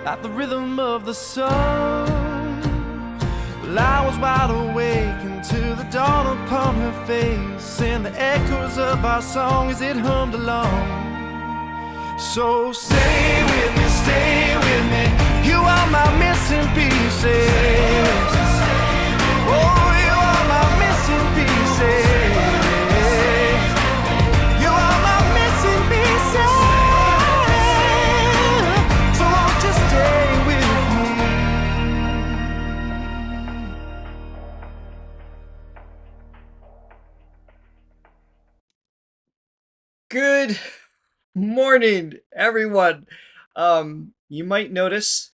like the rhythm of the sun. Well, I was wide awake until the dawn upon her face, and the echoes of our song as it hummed along. So stay with me, you are my missing pieces. Oh, you are my missing pieces. You are my missing pieces. So won't you stay with me? Good morning, everyone. You might notice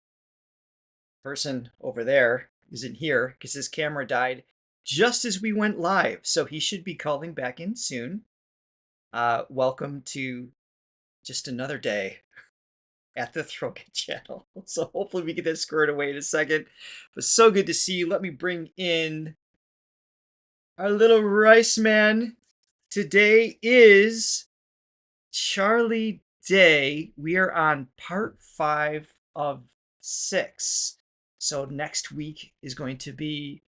the person over there isn't here because his camera died just as we went live, so he should be calling back in soon. Welcome to just another day at the Throga channel. So hopefully we get this squared away in a second. But so good to see you. Let me bring in our little rice man. Today is Charlie Day. We are on part 5 of 6. So next week is going to be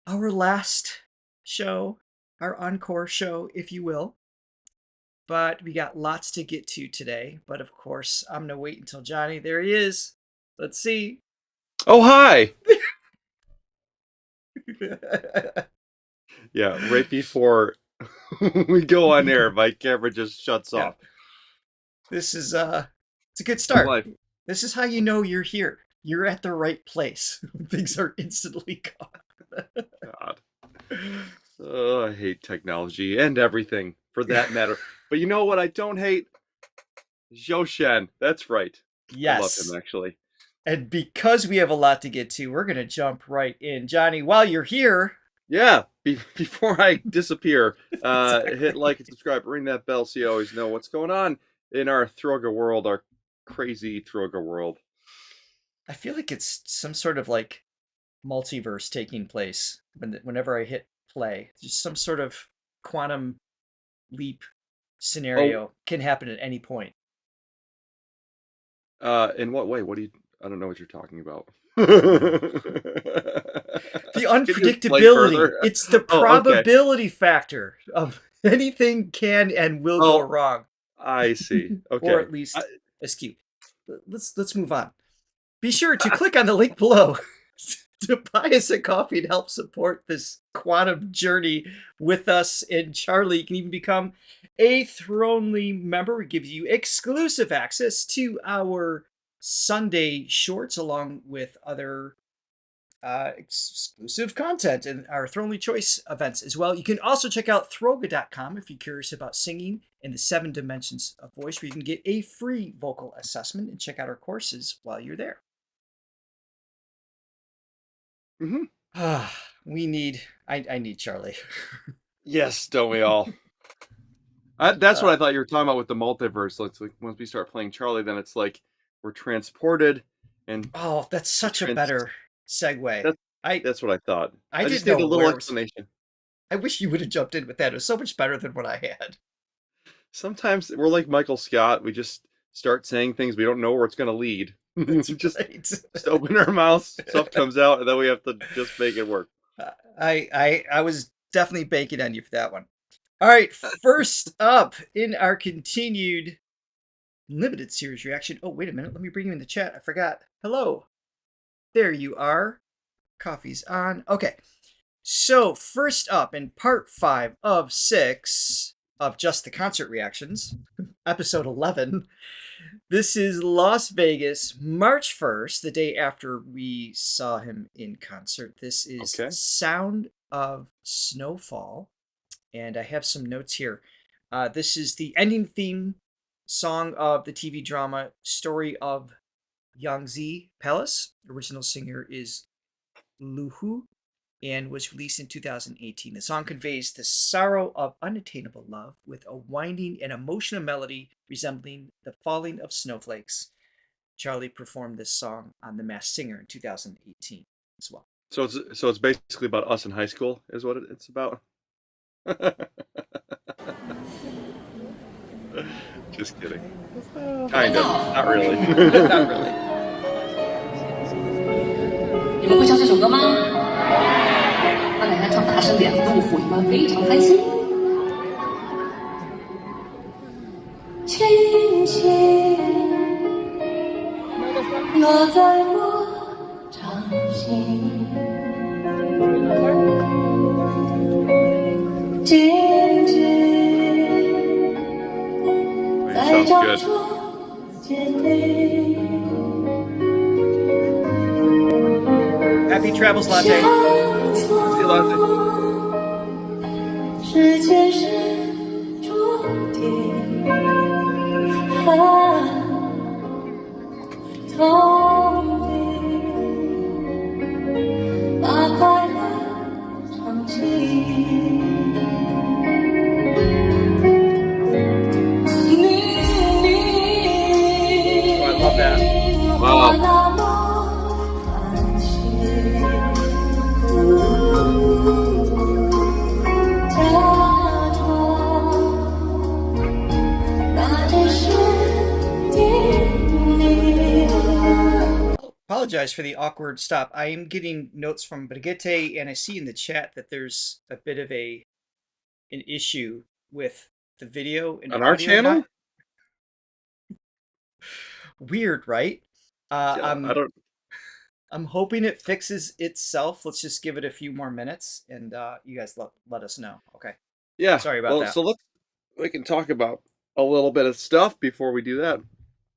our last show, our encore show, if you will. But we got lots to get to today. But of course, I'm going to wait until Johnny. There he is. Let's see. Oh, hi. Yeah, right before we go on air, my camera just shuts off. This is it's a good start. Life. This is how you know you're here. You're at the right place. Things are instantly gone. God. Oh, I hate technology and everything for that matter. But you know what I don't hate? Zhou Shen. That's right. Yes. I love him, actually. And because we have a lot to get to, we're going to jump right in. Johnny, while you're here... Yeah, before I disappear, Exactly. Hit like and subscribe, ring that bell so you always know what's going on in our Throga world, our crazy Throga world. I feel like it's some sort of like multiverse taking place whenever I hit play. Just some sort of quantum leap scenario can happen at any point. In what way? I don't know what you're talking about. The unpredictability. It's the probability factor of anything can and will go wrong. I see. Okay. Or at least askew. Let's move on. Be sure to click on the link below to buy us a coffee and help support this quantum journey with us. And Charlie, you can even become a Thronely member. It gives you exclusive access to our Sunday shorts along with other exclusive content and our Thronely Choice events as well. You can also check out Throga.com if you're curious about singing in the 7 dimensions of voice, where you can get a free vocal assessment and check out our courses while you're there. Mm-hmm. I need Charlie. Yes, don't we all? That's what I thought you were talking about with the multiverse. It's like once we start playing Charlie, then it's like we're transported and... Oh, that's such a better segue. That's what I thought. I just need a little explanation. I wish you would have jumped in with that. It was so much better than what I had. Sometimes we're like Michael Scott. We just start saying things we don't know where it's going to lead. just open our mouths, stuff comes out, and then we have to just make it work. I was definitely banking on you for that one. All right, first up in our continued limited series reaction. Oh, wait a minute. Let me bring you in the chat. I forgot. Hello. There you are. Coffee's on. Okay. So first up in part 5 of 6 of Just the Concert Reactions, episode 11. This is Las Vegas, March 1st, the day after we saw him in concert. This is Sound of Snowfall. And I have some notes here. This is the ending theme song of the TV drama Story of Yangtze Palace. Original singer is Lu Hu and was released in 2018. The song conveys the sorrow of unattainable love with a winding and emotional melody resembling the falling of snowflakes. Charlie performed this song on The Masked Singer in 2018 as well. So it's basically about us in high school, is what it's about. Just kidding. Kind of. Not really. Not really. 你们会唱这首歌吗？那大家唱大声点，跟我伙伴们非常开心。轻轻落在我掌心，静静在掌中坚定。Happy travels, Latte. See you, Latte. 时间是注定，从你把快乐唱起，明明 I love that. Wow. ，apologize for the awkward stop. I am getting notes from Brigitte, and I see in the chat that there's a bit of an issue with the video and On our audio channel? Weird, right? Yeah, I'm hoping it fixes itself. Let's just give it a few more minutes, and you guys let us know. Okay. Yeah. Sorry about that. So we can talk about a little bit of stuff before we do that.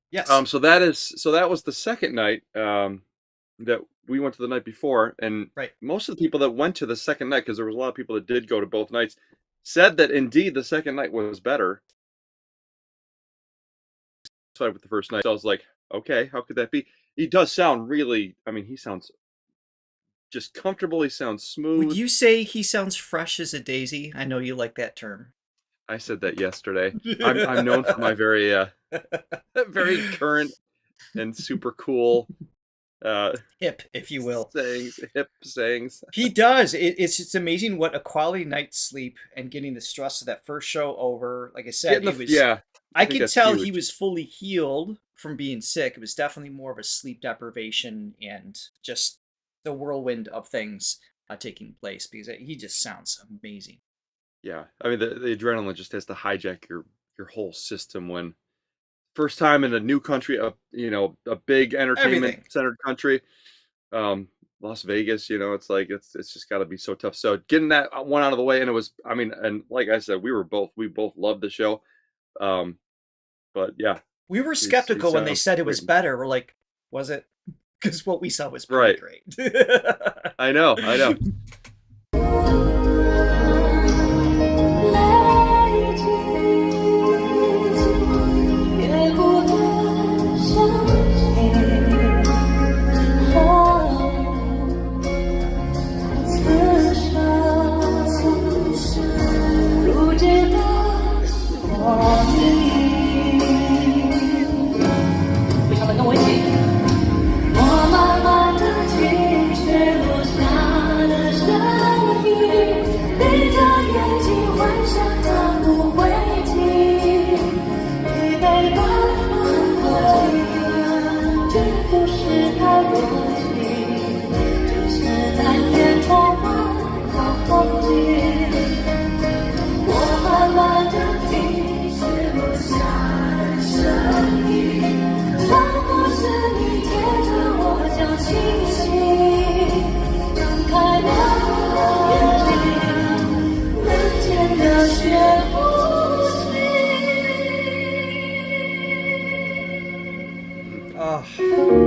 Yes. So that was the second night that we went to the night before, and Right. most of the people that went to the second night, because there was a lot of people that did go to both nights, said that indeed the second night was better with the first night. So I was like, okay, how could that be? He does sound really. I mean, he sounds just comfortable. He sounds smooth. Would you say he sounds fresh as a daisy? I know you like that term. I said that yesterday. I'm known for my very very current and super cool hip, if you will, hip sayings. He does. It's amazing what a quality night's sleep and getting the stress of that first show over. Like I said, I could tell he was fully healed from being sick. It was definitely more of a sleep deprivation and just the whirlwind of things taking place, because he just sounds amazing. Yeah, I mean the adrenaline just has to hijack your whole system when first time in a new country, a big entertainment centered country, Las Vegas. It's like it's just got to be so tough. So getting that one out of the way, and it was, I mean, and like I said, we both loved the show, but yeah, we were skeptical when they said it was better. We're like, was it? Because what we saw was pretty great. I know.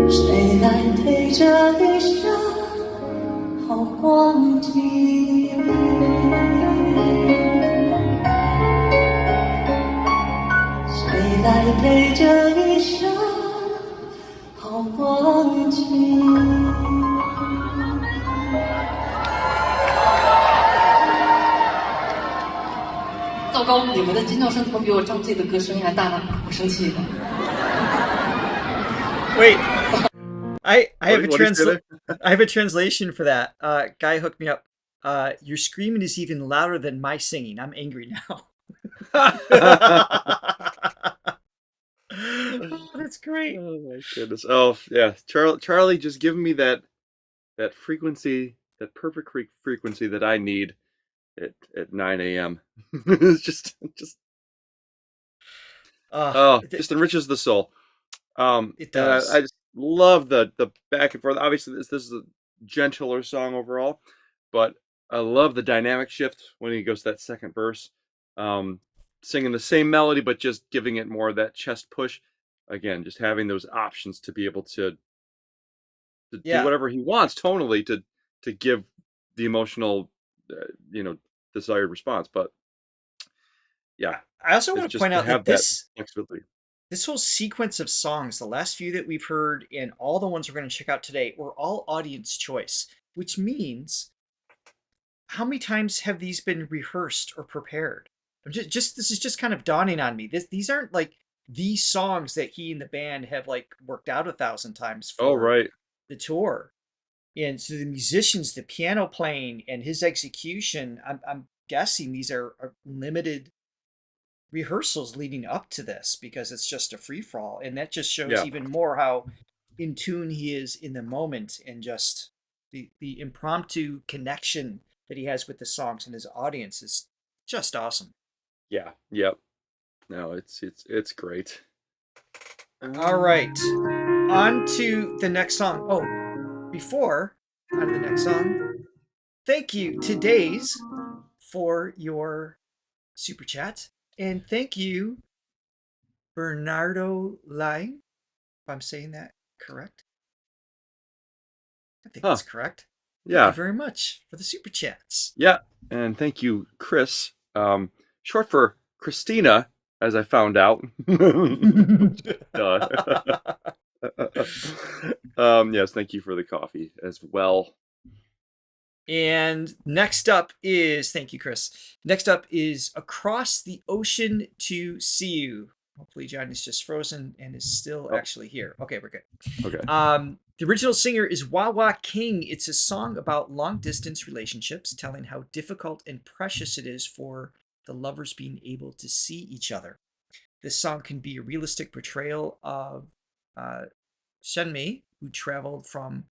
谁来陪这一生好光景？谁来陪这一生好光景？糟糕，你们的尖叫声怎么比我张自己的歌声音还大呢？我生气了。Wait, I have I have a translation for that. Guy hooked me up. Your screaming is even louder than my singing. I'm angry now. That's great. Oh my goodness. Oh yeah, Charlie just giving me that that frequency, that perfect frequency that I need at 9 a.m. It's just just enriches the soul. It And does. I just love the back and forth. Obviously, this is a gentler song overall, but I love the dynamic shift when he goes to that second verse, singing the same melody but just giving it more of that chest push. Again, just having those options to be able to do Yeah. whatever he wants tonally to give the emotional, desired response. But yeah, I also it's want to just point to out that have that flexibility. this whole sequence of songs, the last few that we've heard and all the ones we're going to check out today, were all audience choice, which means how many times have these been rehearsed or prepared? This is just kind of dawning on me. These aren't like these songs that he and the band have like worked out 1,000 times Oh, for right. the tour. And so the musicians, the piano playing and his execution, I'm guessing these are limited rehearsals leading up to this because it's just a free for all, and that just shows Yeah. even more how in tune he is in the moment and just the impromptu connection that he has with the songs and his audience is just awesome. Yeah. Yep. No, it's great. All right, on to the next song. Oh, before on to the next song, thank you to Days for your super chat, and thank you Bernardo Lai, if I'm saying that correct. I think Huh. that's correct. Thank Yeah. you very much for the super chats. Yeah. And thank you, Chris. Short for Christina, as I found out. Duh. Yes, thank you for the coffee as well. And next up is, thank you, Chris. Next up is Across the Ocean to See You. Hopefully John is just frozen and is still actually here. Okay, we're good. Okay. The original singer is Wawa King. It's a song about long distance relationships, telling how difficult and precious it is for the lovers being able to see each other. This song can be a realistic portrayal of Shenmei, who traveled from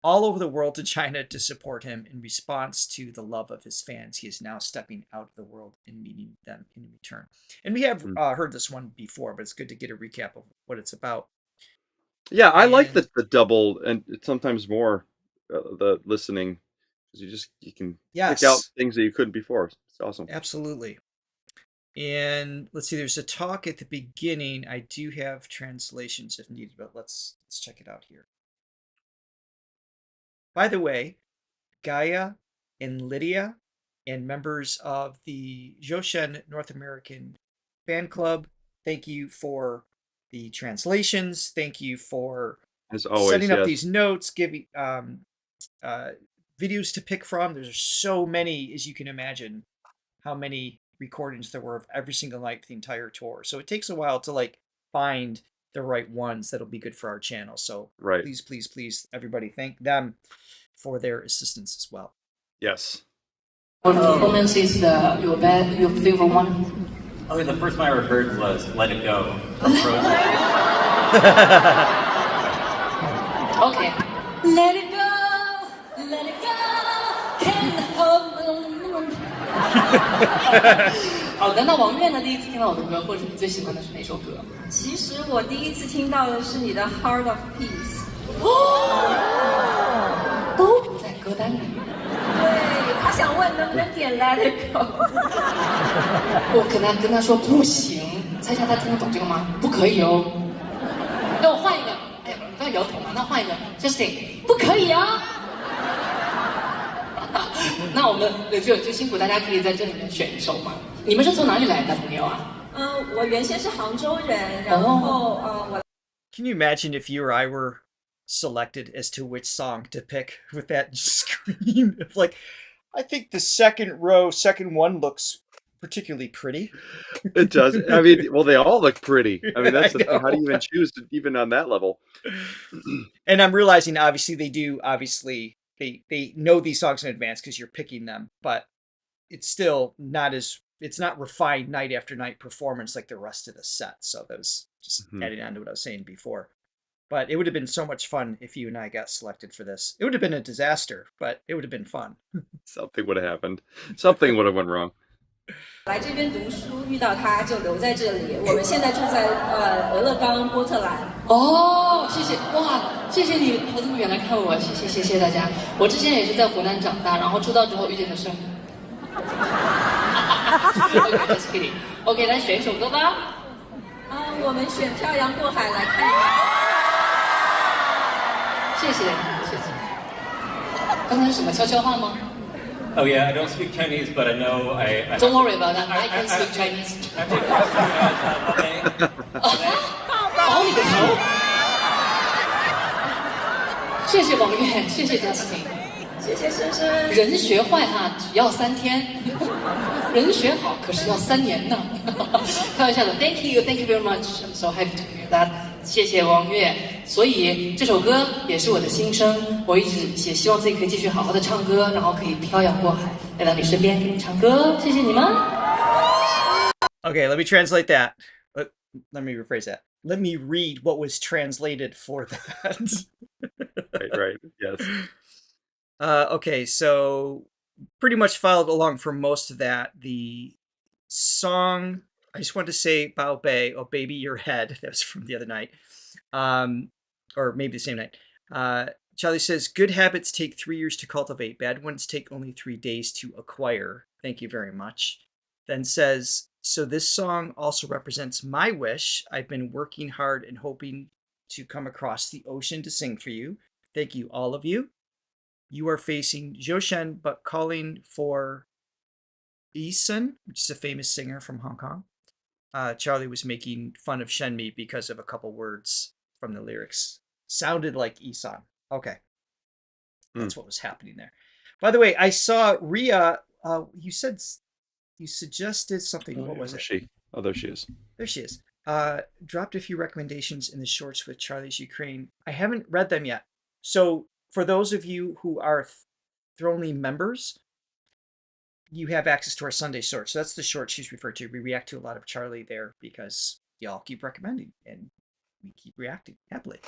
all over the world to China to support him in response to the love of his fans. He is now stepping out of the world and meeting them in return. And we have heard this one before, but it's good to get a recap of what it's about. Yeah, I like the double and sometimes more the listening because you can pick out things that you couldn't before. It's awesome. Absolutely. And let's see, there's a talk at the beginning. I do have translations if needed, but let's check it out here. By the way, Gaia and Lydia and members of the Zhou Shen North American fan club, thank you for the translations. Thank you for as always, setting up these notes, giving videos to pick from. There's so many, as you can imagine, how many recordings there were of every single night for the entire tour. So it takes a while to like find the right ones that'll be good for our channel. So please, everybody, thank them for their assistance as well. Yes. What performance is your favorite one? Okay, the first one I ever heard was "Let It Go" from Frozen. Okay. Let it go, let it go, can't hold on. 好的，那王悦呢？第一次听到我的歌，或者你最喜欢的是哪首歌？其实我第一次听到的是你的《Heart of Peace》。都不在歌单里。对，他想问能不能点《Let It Go》。我跟他说不行，猜一下他听得懂这个吗？不可以哦。那我换一个。哎呀，你刚才摇头嘛，那换一个 ，Justin， 不可以啊。那我们就辛苦大家可以在这里面选一首嘛。你们是从哪里来的朋友啊？我原先是杭州人，然后我。Can you imagine if you or I were selected as to which song to pick with that screen of like, I think the second one looks particularly pretty. It does. I mean, well, they all look pretty. I mean, that's the thing. How do you even choose even on that level? And I'm realizing, obviously, they know these songs in advance because you're picking them, but it's still it's not refined night after night performance like the rest of the set. So that was just adding on to what I was saying before. But it would have been so much fun if you and I got selected for this. It would have been a disaster, but it would have been fun. Something would have happened. Something would have went wrong. 来这边读书遇到他就留在这里。我们现在住在俄勒冈波特兰。哦，谢谢哇，谢谢你跑这么远来看我，谢谢大家。我之前也是在湖南长大，然后出道之后遇见了生。Just kidding. OK， 来选一首歌吧。我们选《漂洋过海来看你》。谢谢。刚才是什么悄悄话吗？ Oh yeah, I don't speak Chinese, but I know I Don't worry about that. I can speak Chinese. 保你个头！谢谢王月，谢谢 Justin， 谢谢深深。人学坏哈，只要3天；人学好可是要3年呢。开玩笑的 ，Thank you very much. I'm so happy to hear that. 谢谢王月。所以这首歌也是我的心声，我一直也希望自己可以继续好好的唱歌，然后可以漂洋过海来到你身边给你唱歌。谢谢你们。Okay, let me translate that. Let me rephrase that. Let me read what was translated for that. Right, yes. Okay, so pretty much followed along for most of that. The song, I just wanted to say Bao Bei, Oh Baby Your Head. That was from the other night. Or maybe the same night. Charlie says, good habits take 3 years to cultivate. Bad ones take only 3 days to acquire. Thank you very much. Then says, so this song also represents my wish. I've been working hard and hoping to come across the ocean to sing for you. Thank you, all of you. You are facing Zhou Shen, but calling for E11, which is a famous singer from Hong Kong. Charlie was making fun of Shenmi because of a couple words from the lyrics. Sounded like E11. Okay. That's what was happening there. By the way, I saw Ria. You said you suggested something. What was it? She? Oh, there she is. There she is. Dropped a few recommendations in the shorts with Charlie's Ukraine. I haven't read them yet. So for those of you who are Thronely members, you have access to our Sunday shorts. So that's the short she's referred to. We react to a lot of Charlie there because y'all keep recommending and we keep reacting happily.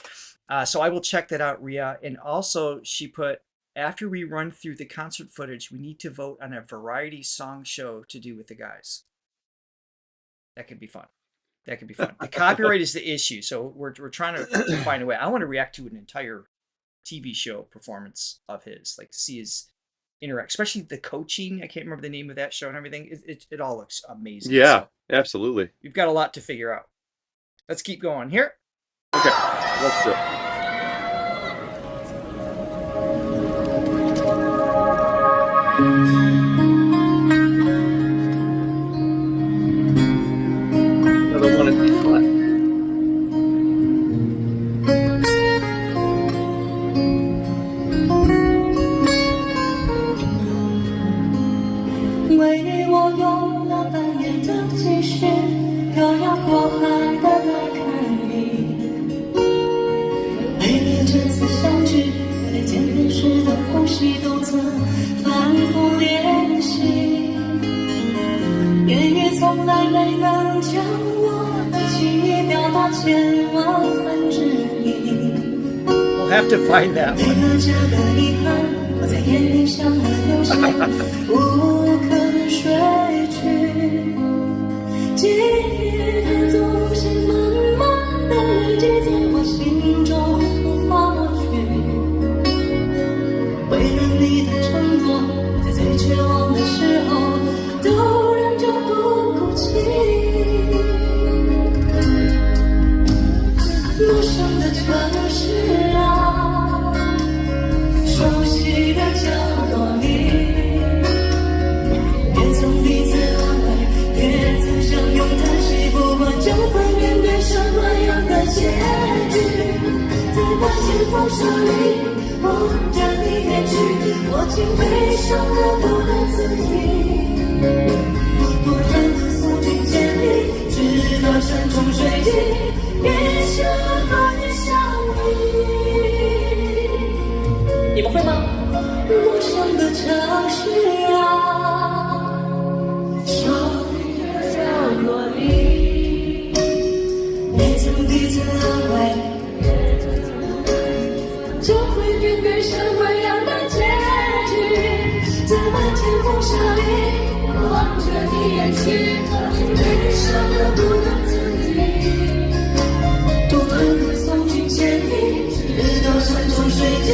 So I will check that out, Ria. And also she put, after we run through the concert footage, we need to vote on a variety song show to do with the guys. That could be fun. That could be fun. The copyright is the issue. So we're trying to find a way. I want to react to an entire TV show performance of his, like to see his interact, especially the coaching. I can't remember the name of that show and everything. It all looks amazing. Yeah, so absolutely. we've got a lot to figure out. Let's keep going here. Okay, let's do it. Another one in B flat. We'll have to find that one. 遇什么样的结局？怎么天风沙雨，望着你眼睛，悲伤的不能自已。多恨你送君千里，直到山穷水尽，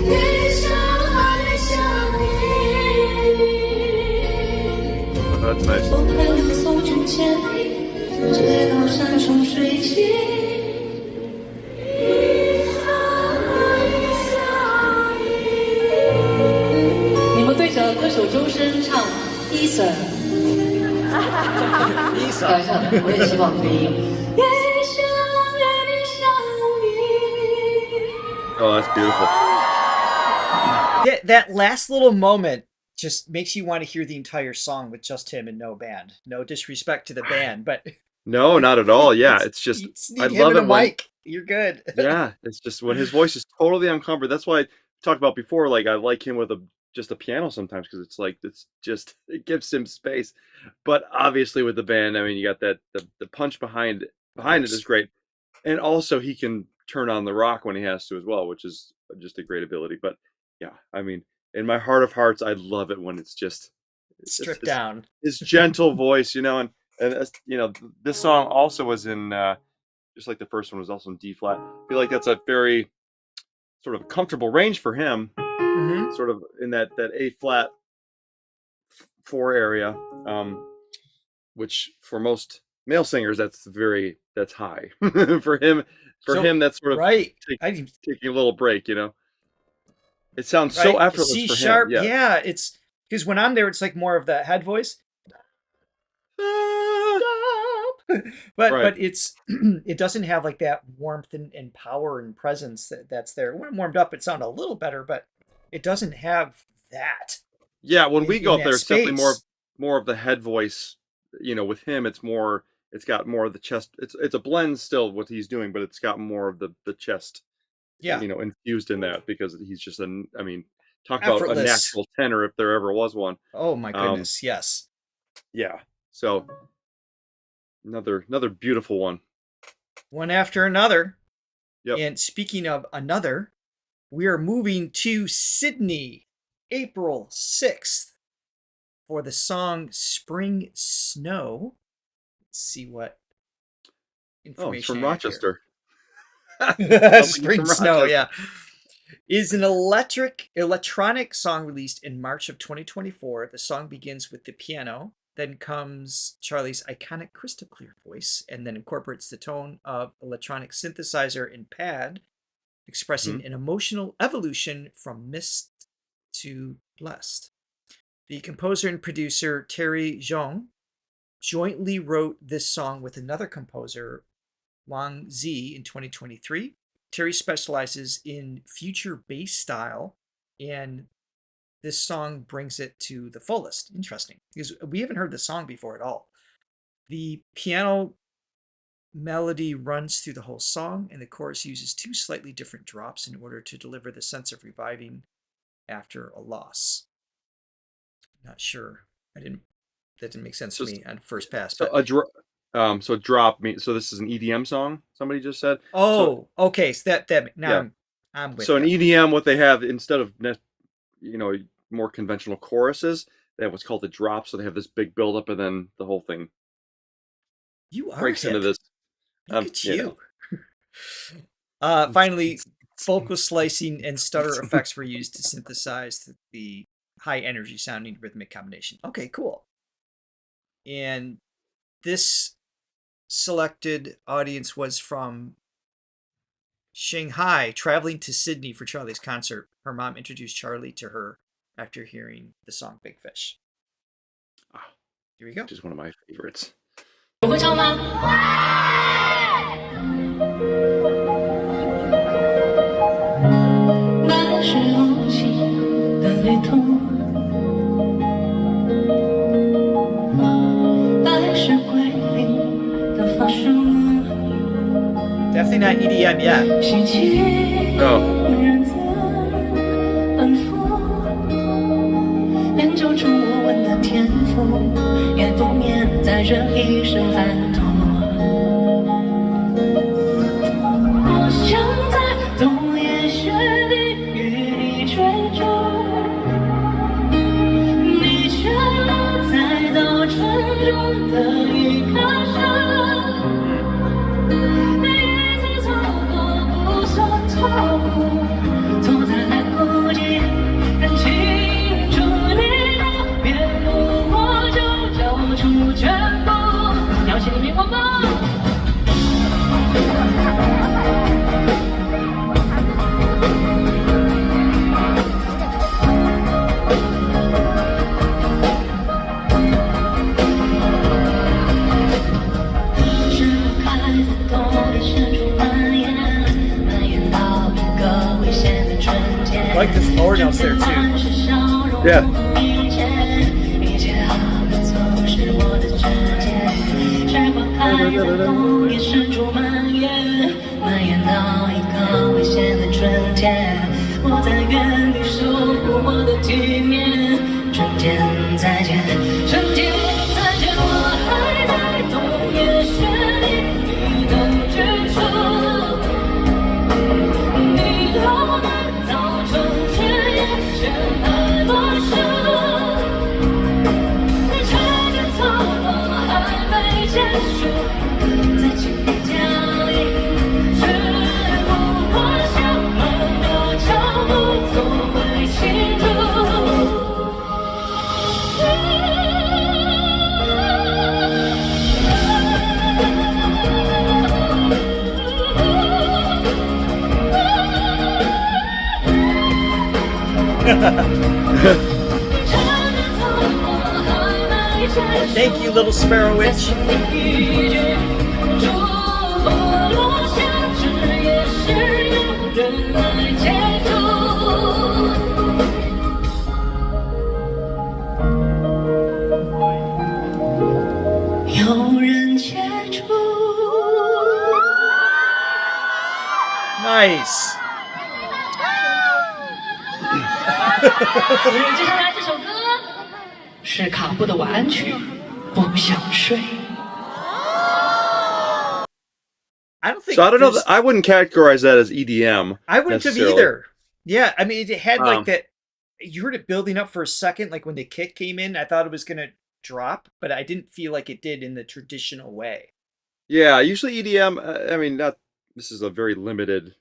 一生还想你。That's nice. 多恨你送君千里，直到山穷水尽。你们对着歌手周深唱E11，开玩笑的，我也希望可以。Oh, that's beautiful. That last little moment just makes you want to hear the entire song with just him and no band. No disrespect to the band, but No, not at all. Yeah, it's just I love it when you're good. yeah, it's just when his voice is totally uncomfortable. That's why I talked about before. Like I like him with just a piano sometimes because it's like it gives him space. But obviously with the band, I mean, you got that the punch behind it is great, and also he can turn on the rock when he has to as well, which is just a great ability. But yeah, I mean, in my heart of hearts, I love it when it's just stripped down. His gentle voice, you know, and you know, this song also was in just like the first one was also in D flat. I feel like that's a very sort of comfortable range for him, sort of in that A flat 4 area, which for most male singers that's high. For him, that's sort of right. Taking a little break, you know. It sounds so effortless C for sharp, him. yeah. It's because when I'm there, it's like more of the head voice. But it's it doesn't have like that warmth and power and presence that's there. When it warmed up, it sounded a little better, but it doesn't have that. Yeah, when we go up there, it's definitely space. more of the head voice. You know, with him, it's got more of the chest. It's a blend still what he's doing, but it's got more of the chest. Yeah, you know, infused in that because he's just I mean, talk about effortless. A natural tenor if there ever was one. Oh my goodness, yes. Yeah. So another beautiful one. One after another. Yep. And speaking of another, we are moving to Sydney, April 6th, for the song Spring Snow. Let's see what information. Oh, it's from Rochester. Spring Snow, yeah. Is an electronic song released in March of 2024. The song begins with the piano, then comes Charlie's iconic crystal clear voice, and then incorporates the tone of electronic synthesizer and pad, expressing an emotional evolution from mist to blessed. The composer and producer Terry Zhong jointly wrote this song with another composer, Wang Zi, in 2023. Terry specializes in future bass style, and this song brings it to the fullest. Interesting, because we haven't heard the song before at all. The piano melody runs through the whole song, and the chorus uses 2 slightly different drops in order to deliver the sense of reviving after a loss. Not sure. That didn't make sense to me on first pass. So so drop me. So this is an EDM song. Somebody just said. Oh, so, okay. So that now yeah. I'm with. So that. in EDM, what they have instead of more conventional choruses, they have what's called a drop. So they have this big buildup, and then the whole thing breaks into this. Look at you. Finally, vocal slicing and stutter effects were used to synthesize the high energy sounding rhythmic combination. Okay, cool. And this selected audience was from Shanghai, traveling to Sydney for Charlie's concert. Her mom introduced Charlie to her after hearing the song Big Fish. Here we go. Which is one of my favorites. 有会唱吗？那是梦境的旅途，那是归零的发生。Definitely not EDM yet. 心情人自奔赴，练就出我问的天赋，也不免在这一声喊痛。我想在冬夜雪里遇追逐，你却留在早春中的一颗沙。每一次错过不说错误，错在来不及看清楚你的面目，我就交出全部。摇起你面光芒。I like this lower notes there too. Yeah. Thank you, little sparrow witch. Nice. 所以接下来这首歌是卡布的晚安曲，不想睡。I don't think. So I don't know. there's- I wouldn't categorize that as EDM. I wouldn't have necessarily. either. Yeah, I mean, it had like Um, that. You heard it building up for a second, like when the kick came in. I thought it was gonna drop, but I didn't feel like it did in the traditional way. Yeah, usually EDM. I mean, not. This is a very limited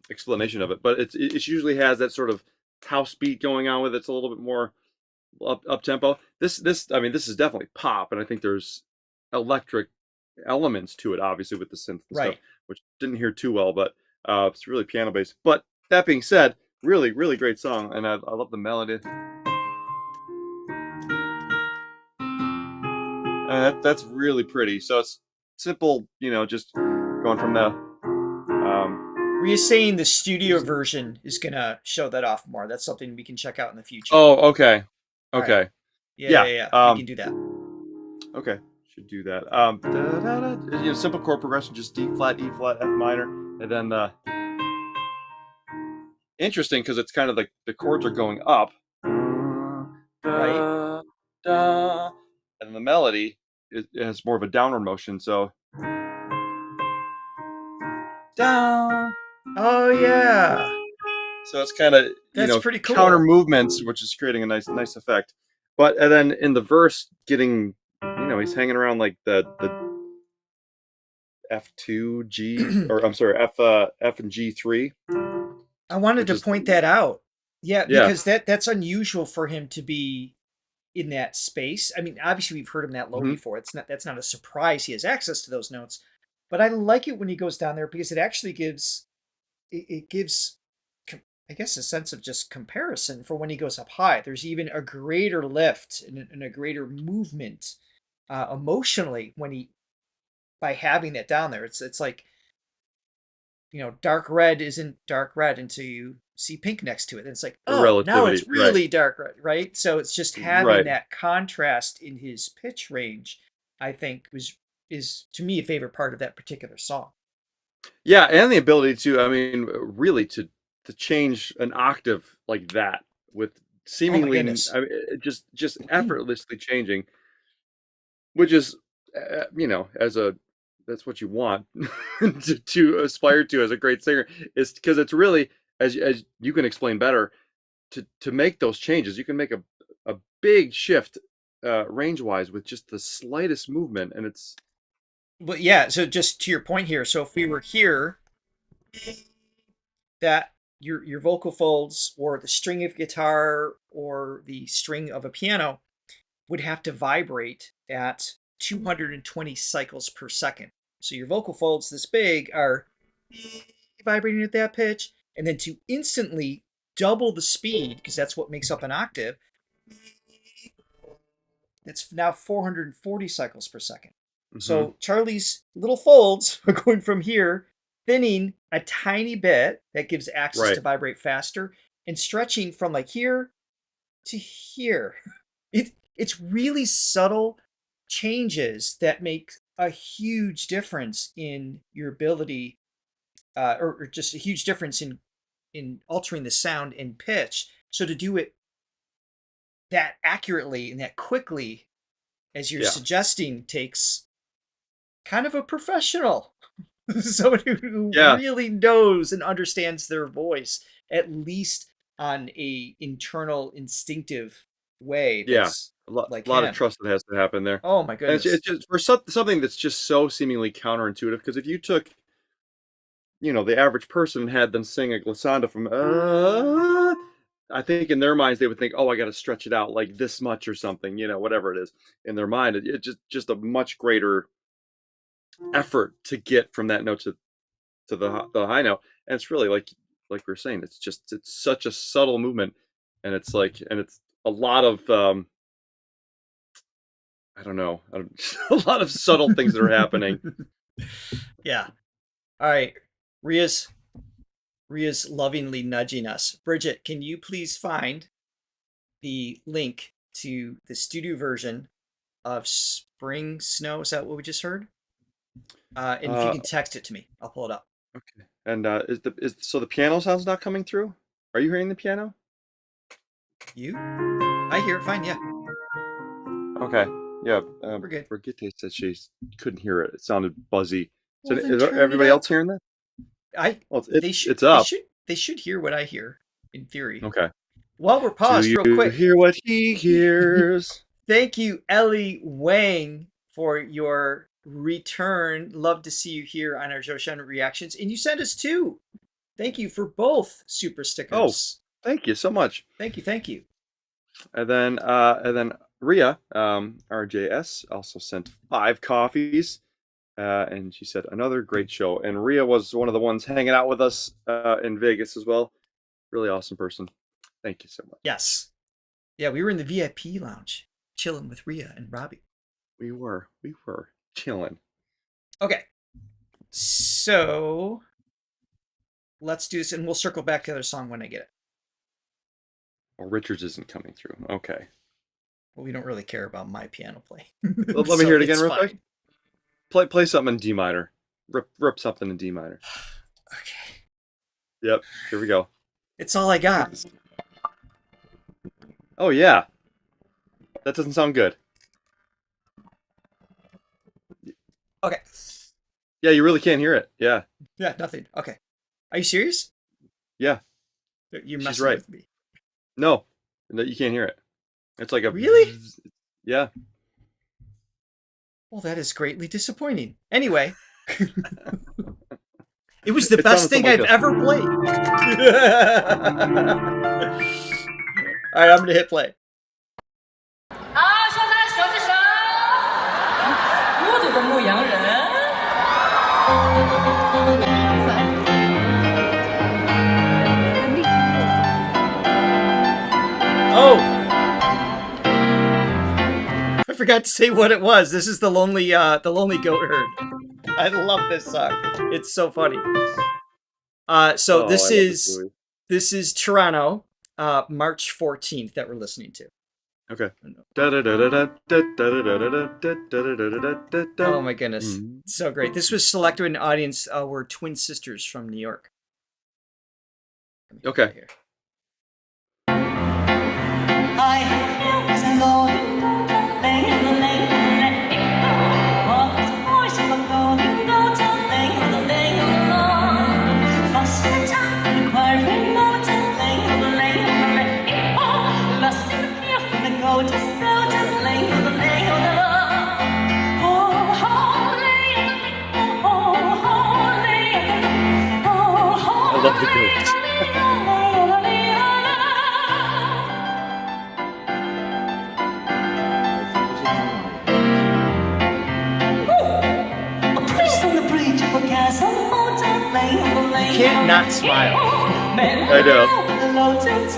explanation of it, but it usually has that sort of house beat going on with it. It's a little bit more up tempo. This I mean, this is definitely pop, and I think there's electric elements to it, obviously with the synth and Right. stuff, which didn't hear too well, but it's really piano based. But that being said, really great song, and I love the melody. That's really pretty. So it's simple, just going from the. Were you saying the studio version is gonna show that off more? That's something we can check out in the future. Oh, okay, All okay, right. Yeah. We can do that. okay. Should do that. Simple chord progression, just D flat, E flat, F minor, and then interesting because it's kind of like the chords are going up, Right. and the melody it has more of a downward motion. So down. Oh yeah. So it's kind of That's pretty cool. counter movements, which is creating a nice effect. But and then in the verse, getting he's hanging around like the F2 G or I'm sorry F and G3. I wanted Which to is- point that out. Yeah, Yeah. because that's unusual for him to be in that space. I mean, obviously we've heard him that low Mhm. before. That's not a surprise. He has access to those notes. But I like it when he goes down there because it actually gives I guess a sense of just comparison for when he goes up high. There's even a greater lift and a greater movement emotionally by having that down there. It's like dark red isn't dark red until you see pink next to it. And it's like, oh, now it's Relativity, really dark red, right? So it's just having Right. that contrast in his pitch range, I think is to me a favorite part of that particular song. Yeah, and the ability to, I mean, really to change an octave like that with seemingly, goodness. I mean, just effortlessly changing, which is, that's what you want to aspire to as a great singer, is because it's really as you can explain better, to make those changes, you can make a big shift range wise with just the slightest movement, and it's. But yeah, so just to your point here, so if we were here, that your vocal folds or the string of guitar or the string of a piano would have to vibrate at 220 cycles per second. So your vocal folds this big are vibrating at that pitch, and then to instantly double the speed, because that's what makes up an octave, it's now 440 cycles per second. So Charlie's little folds are going from here, thinning a tiny bit that gives access to vibrate faster, and stretching from like here to here. It's really subtle changes that make a huge difference in your ability, or just a huge difference in altering the sound and pitch. So to do it that accurately and that quickly, as you're suggesting, takes kind of a professional, someone who really knows and understands their voice, at least on a internal instinctive way. That's a lot of trust that has to happen there. Oh my goodness. And it's just for something that's just so seemingly counterintuitive, because if you took, the average person and had them sing a glissando from I think in their minds they would think, oh, I got to stretch it out like this much or something, whatever it is in their mind. It's just a much greater effort to get from that note to the high note, and it's really like we were saying, it's such a subtle movement, and it's a lot of I don't know, a lot of subtle things that are happening. Yeah. All right, Ria's lovingly nudging us. Bridget, can you please find the link to the studio version of Spring Snow? Is that what we just heard? And if you can text it to me, I'll pull it up. Okay. And so the piano sound's not coming through? Are you hearing the piano? You? I hear it fine, yeah. Okay. Yeah. We're good. Brigitte said she couldn't hear it. It sounded buzzy. Well, so is everybody else hearing that? It's up. They should hear what I hear, in theory. Okay. While we're paused, real quick. Hear what he hears. Thank you, Ellie Wang, for your return. Love to see you here on our Zhou Shen reactions, and you sent us two. Thank you for both super stickers. Oh, thank you so much. Thank you. And then Ria, RJS, also sent 5 coffees, and she said another great show. And Ria was one of the ones hanging out with us in Vegas as well. Really awesome person. Thank you so much. Yes, yeah, we were in the VIP lounge chilling with Ria and Robbie. We were chilling. Okay, so let's do this, and we'll circle back to the other song when I get it. Well, Richards isn't coming through. Okay. Well, we don't really care about my piano playing. Let me hear it again real quick. Play something in D minor. Rip something in D minor. Okay. Yep. Here we go. It's all I got. Oh yeah. That doesn't sound good. Okay. Yeah, you really can't hear it. Yeah. Yeah, nothing. Okay. Are you serious? Yeah. You're messing She's right. with me. No, you can't hear it. It's like a really? Yeah. Well, that is greatly disappointing. Anyway, it was the best thing I've ever played. All right, I'm gonna hit play. 啊，向他手指手，孤独的牧羊人。 Oh, I forgot to say what it was. This is the lonely Goatherd. I love this song. It's so funny. So this is Toronto, March 14th that we're listening to. Okay. Oh my goodness, so great! This was selected in an audience were twin sisters from New York. Okay. You can't not smile. I know.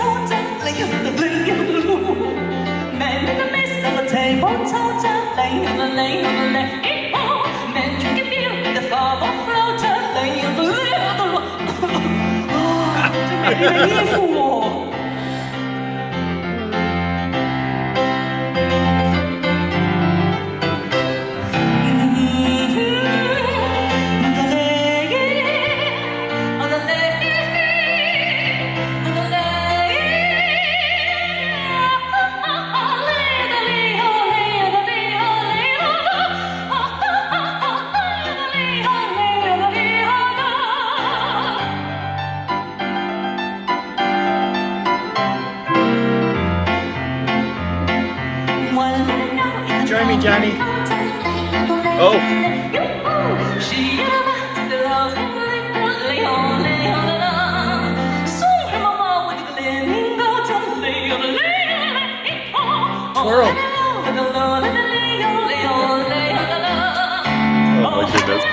Join me, Johnny. Oh. Twirl. Oh my goodness.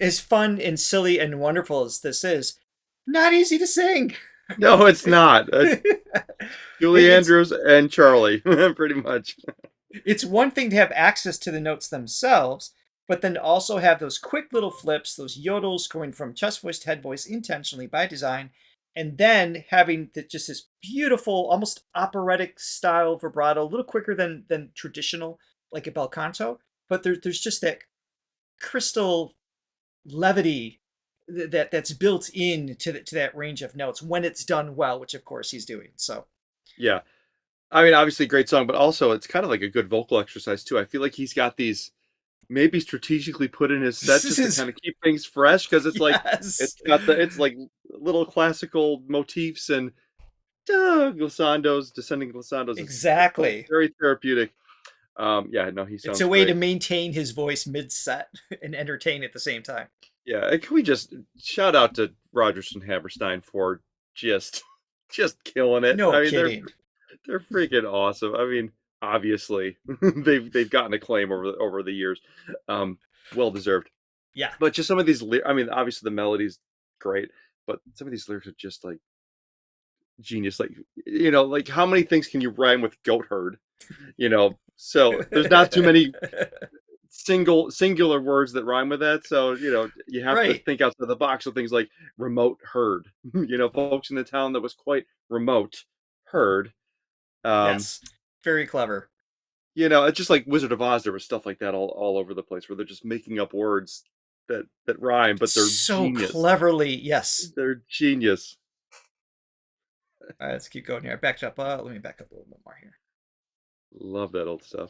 As fun and silly and wonderful as this is, not easy to sing. No, it's not. Julie It's- Andrews and Charlie, pretty much. It's one thing to have access to the notes themselves, but then also have those quick little flips, those yodels going from chest voice to head voice intentionally by design, and then having just this beautiful, almost operatic style vibrato, a little quicker than traditional, like a bel canto, but there's just that crystal levity that's built in to that range of notes when it's done well, which of course he's doing. So Yeah. I mean, obviously great song, but also it's kind of like a good vocal exercise too. I feel like he's got these maybe strategically put in his set just to kind of keep things fresh because it's like yes, it's like little classical motifs and glissandos, descending glissandos. exactly. Very therapeutic. Yeah, no, he sounds It's a way to great. maintain his voice mid-set and entertain at the same time. Yeah, and can we just shout out to Rogers and Hammerstein for just killing it? No I mean, kidding. they're freaking awesome. I mean, obviously they've gotten acclaim over the years, well deserved. Yeah. But just some of these, I mean, obviously the melody's great, but some of these lyrics are just like genius. Like like how many things can you rhyme with Goatherd? So there's not too many singular words that rhyme with that. So you have to Right. think outside the box. So things like remote herd. Folks in the town that was quite remote heard. Yes. Very clever. It's just like Wizard of Oz. There was stuff like that all over the place where they're just making up words that rhyme, but they're So genius. cleverly, yes. They're genius. All right, let's keep going here. I backed up. Let me back up a little bit more here. Love that old stuff.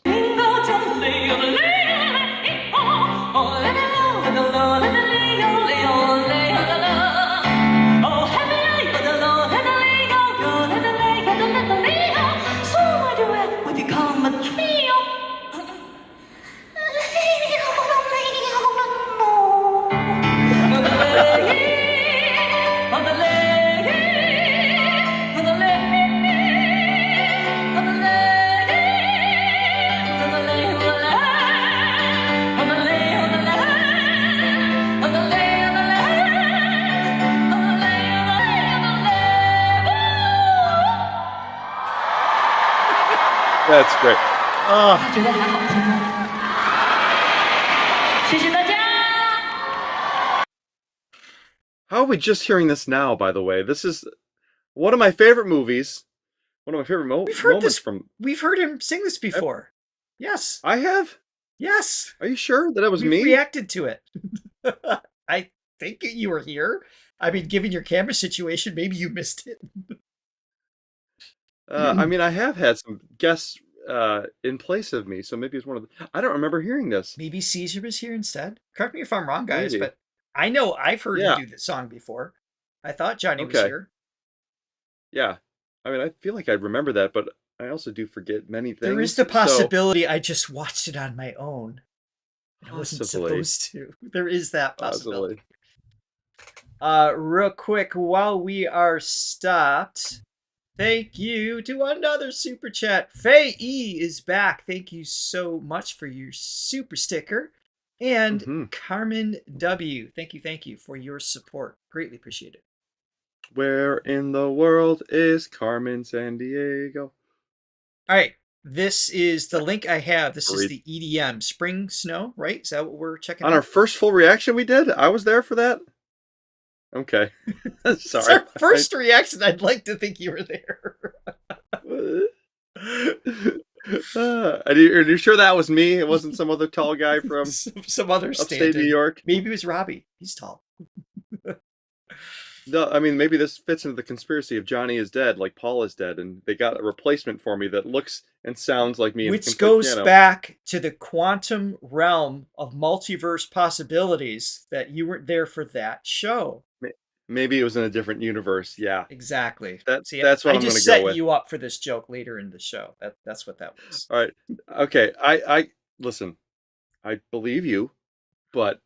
That's great. 觉得还好听吗？谢谢大家。 How are we just hearing this now, by the way? This is one of my favorite movies. One of my favorite We've heard moments this from. We've heard him sing this before. Yes. I have? Yes. Are you sure that it was We me? reacted to it. I think you were here. I mean, given your camera situation, maybe you missed it. I mean, I have had some guests in place of me, so maybe it's one of the. I don't remember hearing this. Maybe Caesar was here instead. Correct me if I'm wrong, guys, Maybe. but I know I've heard Yeah. him do this song before. I thought Johnny was Okay. here. Yeah. I mean, I feel like I remember that, but I also do forget many things. There is the so- possibility I just watched it on my own. wasn't Possibly. supposed to. There is that possibility. Possibly. Real quick, while we are stopped, thank you to another super chat. Faye E is back. Thank you so much for your super sticker. And Carmen W, thank you for your support. Greatly appreciate it. Where in the world is Carmen Sandiego? All right. This is the link I have. This is the EDM Spring Snow, right? Is that what we're checking out? On our first full reaction we did? I was there for that? Okay. Sorry. It's our first reaction. I'd like to think you were there. Are you sure that was me? It wasn't some other tall guy from some other upstate New York? Maybe it was Robbie. He's tall. No, I mean, maybe this fits into the conspiracy of Johnny is dead, like Paul is dead, and they got a replacement for me that looks and sounds like me. Which goes back to the quantum realm of multiverse possibilities that you weren't there for that show. Maybe it was in a different universe. Yeah, exactly. That's what I'm going to go with. I just set you up for this joke later in the show. That's what that was. All right. Okay. I listen. I believe you, but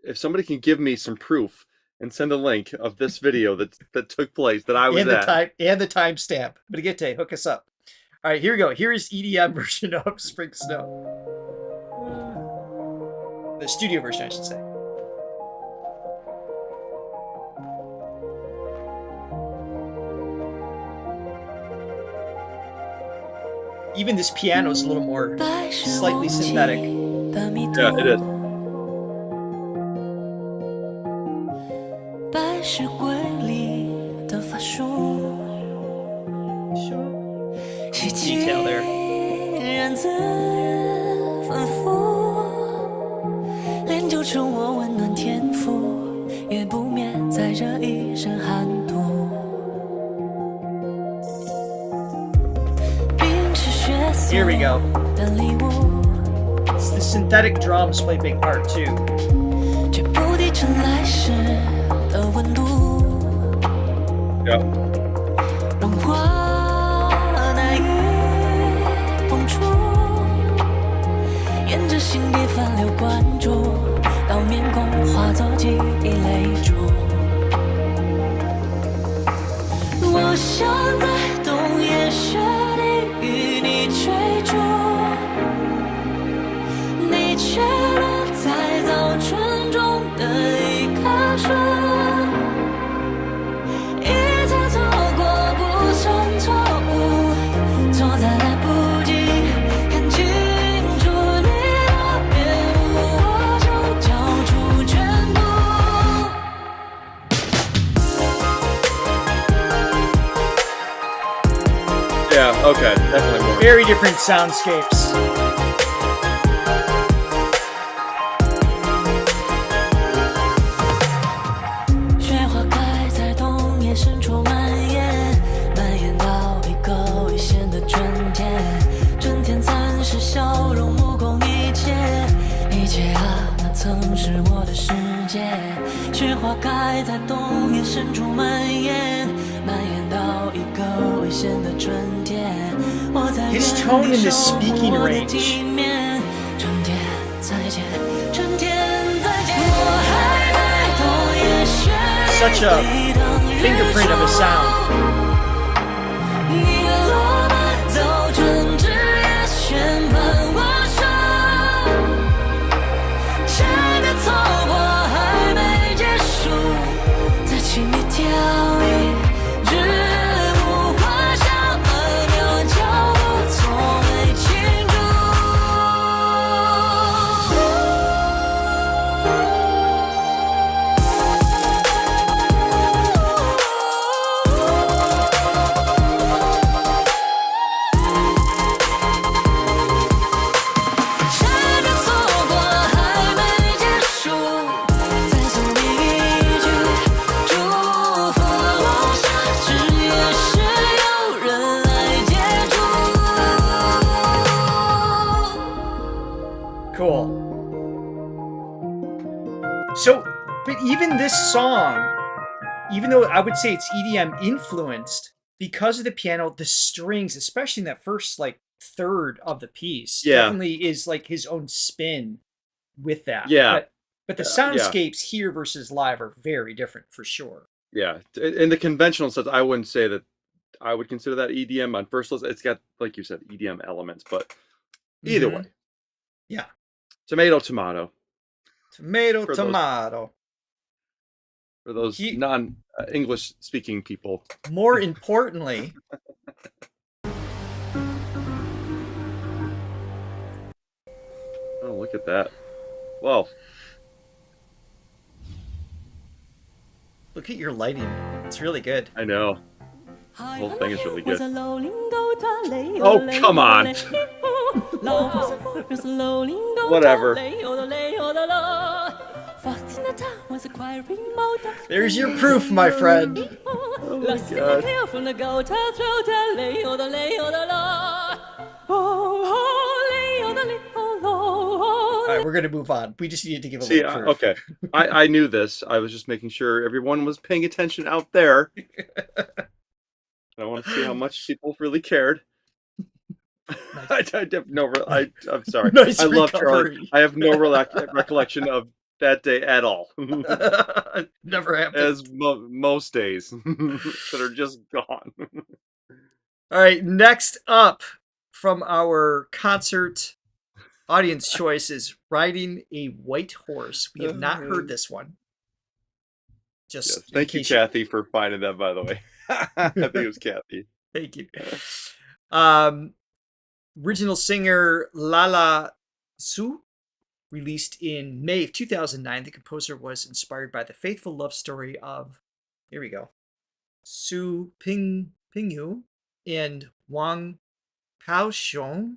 if somebody can give me some proof and send a link of this video that took place that I was at, and the timestamp. Brigitte, hook us up. All right, here we go. Here is EDM version of Spring Snow. The studio version, I should say. Even this piano is a little more slightly synthetic. Yeah, it is. 百事瑰丽的法术，细节让子反复，练就成我温暖天赋，也不免在这一身寒毒。Here we go. The synthetic drums play big part too. 却不低沉来时的温度。Yeah. 融化难以碰触，沿着心底反流关注，到面孔化作记忆泪珠。我想在冬夜雪地与你追逐，你却落在早春中的一棵树。一切错过不算错误，错在来不及看清楚你的面目，我就交出全部。Yeah, okay, definitely more. Very different soundscapes. His tone in the speaking range. Such a fingerprint of a sound. Cool. So, but even this song, even though I would say it's EDM influenced, because of the piano, the strings, especially in that first like third of the piece, definitely is like his own spin with that. Yeah. But the Yeah. soundscapes here versus live are very different for sure. Yeah. In the conventional sense, I wouldn't say that I would consider that EDM on first listen. It's got, like you said, EDM elements, but either Mhm. way. Yeah. Tomato, tomato. Tomato, For those- tomato. For those non-English speaking people. More importantly, Oh, look at that. Whoa. look at your lighting. It's really good. I know. The whole thing is really good. Oh, Oh, come on. Whatever. There's your proof, my friend. Oh my God. All right, we're going to move on. We just needed to give a See, little proof. okay. I knew this. I was just making sure everyone was paying attention out there. I want to see how much people really cared. I'm sorry. Nice I love recovery. Charlie. I have no recollection of that day at all. Never happened. As most days that are just gone. All right, next up from our concert audience choice is Riding a White Horse. We have not heard this one. Just Yes. Thank you, Kathy, for finding that, by the way. I think it was Kathy. Thank you. Original singer Lala Su, released in May of 2009. The composer was inspired by the faithful love story of, here we go, Su Pingyu and Wang Kaoxiong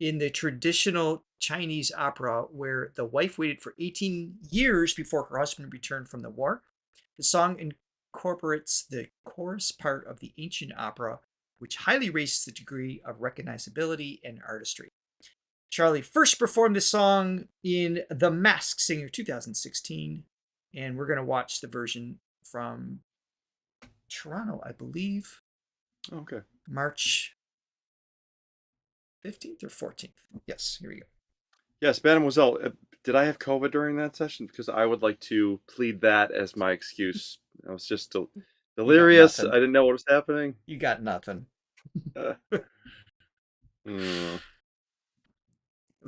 in the traditional Chinese opera, where the wife waited for 18 years before her husband returned from the war. The song incorporates the chorus part of the ancient opera, which highly raises the degree of recognizability and artistry. Charlie first performed this song in The Masked Singer 2016, and we're going to watch the version from Toronto, I believe. Okay. March 15th or 14th. Yes, here we go. Yes, Mademoiselle, did I have COVID during that session? Because I would like to plead that as my excuse. I was just delirious. I nothing. didn't know what was happening. You got nothing. Mm. It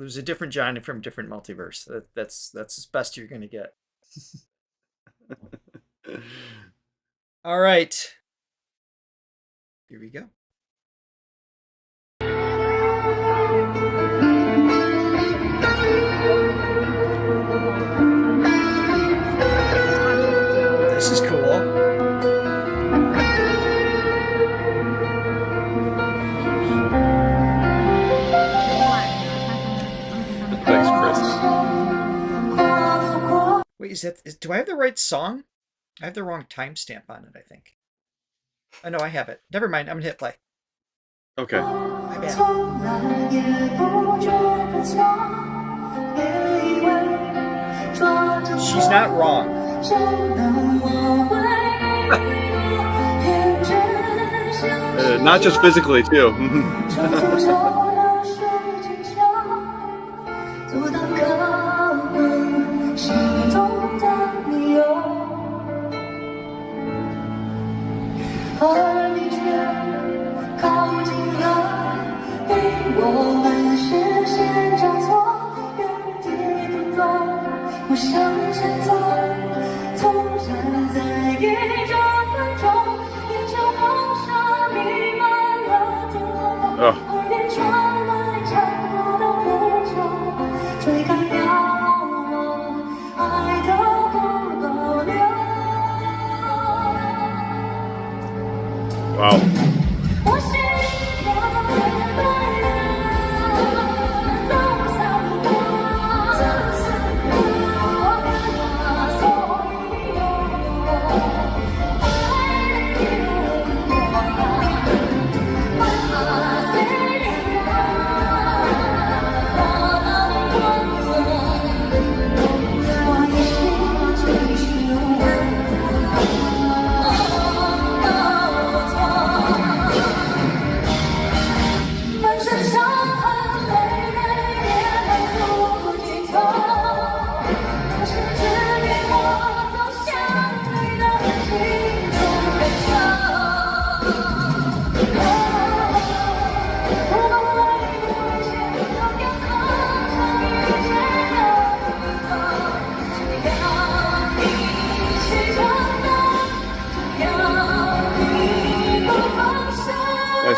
was a different Johnny from a different multiverse. That's as best you're going to get. All right. Here we go. This is cool. Thanks, Chris. Wait, do I have the right song? I have the wrong timestamp on it, I think. Oh, no, I have it. Never mind. I'm going to hit play. Okay. My bad. She's not wrong. Not just physically, too. Wow.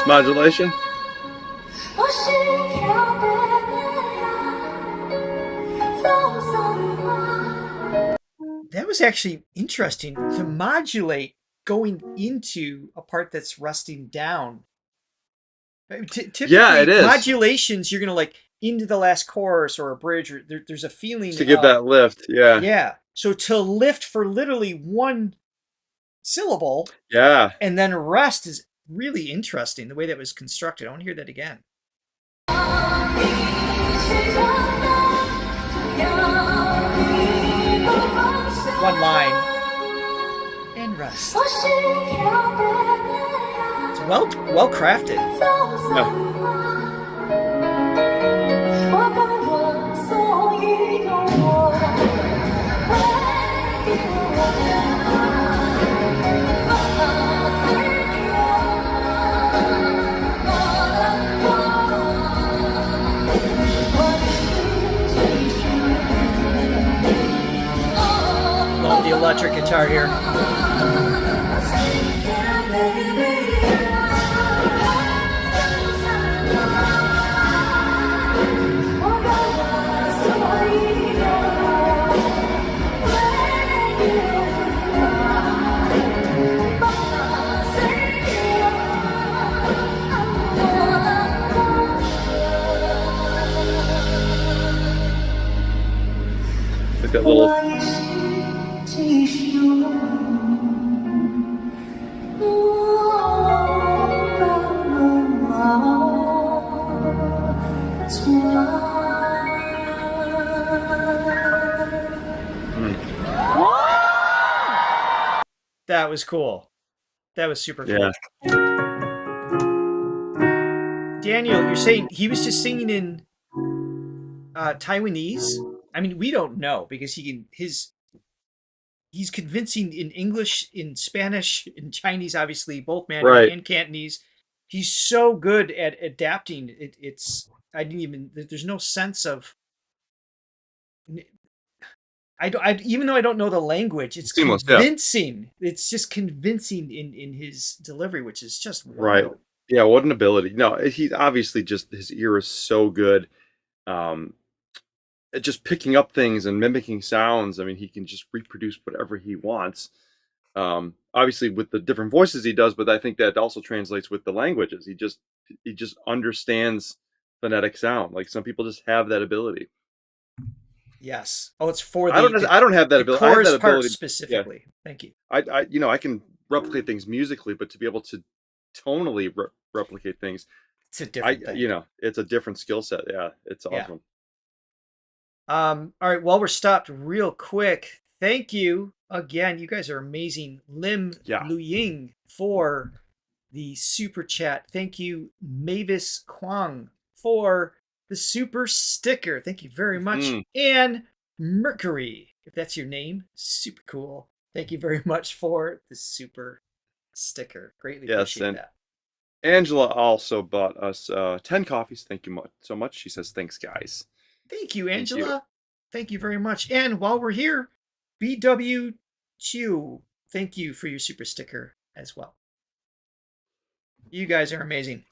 modulation. 我是飘的太阳，走散花。 That was actually interesting to modulate going into a part that's resting down. Typically, Yeah, it is. modulations, you're going to like into the last chorus or a bridge, or there's a feeling To give that lift, yeah. Yeah. So to lift for literally one syllable Yeah. and then rest is really interesting, the way that was constructed. I want to hear that again. One line and rest. It's well crafted. Yeah. 我把我所有的我归给Love the electric guitar here. Like that little. That was cool. That was super cool. Yeah. Daniel, you're saying he was just singing in Taiwanese? I mean, we don't know because he's convincing in English, in Spanish, in Chinese, obviously, both Mandarin Right. and Cantonese. He's so good at adapting. There's no sense of, even though I don't know the language, it's Seamless, yeah. convincing. It's just convincing in his delivery, which is just wild. Right. Yeah, what an ability. No, he obviously just, his ear is so good. At just picking up things and mimicking sounds. I mean, he can just reproduce whatever he wants. Obviously with the different voices he does, but I think that also translates with the languages. He just understands phonetic sound. Like some people just have that ability. Yes. Oh, it's for the I don't have that ability. I have chorus that part ability specifically. Yeah. Thank you. I can replicate things musically, but to be able to tonally replicate things, it's a different thing. It's a different skill set. Yeah, it's awesome. All right, while we're stopped real quick, thank you again. You guys are amazing. Lim Luying for the super chat. Thank you, Mavis Kwang, for the super sticker. Thank you very much. And Mercury, if that's your name, super cool. Thank you very much for the super sticker. Greatly appreciate that. Angela also bought us 10 coffees. Thank you so much. She says, thanks, guys. Thank you, Angela. Thank you very much. And while we're here, BW Chu, thank you for your super sticker as well. You guys are amazing.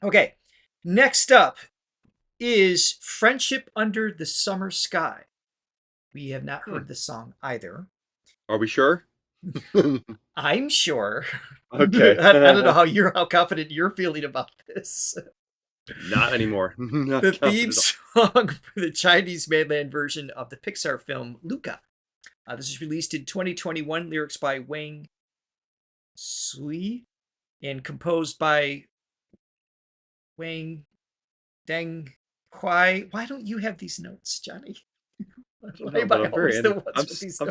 Okay, next up is Friendship Under the Summer Sky. We have not heard the song either. Are we sure? I'm sure. Okay. I don't know how confident you're feeling about this. Not anymore. Not the theme song for the Chinese mainland version of the Pixar film Luca. This is released in 2021. Lyrics by Wang Sui and composed by Wang Deng Huai. Why don't you have these notes, Johnny? I'm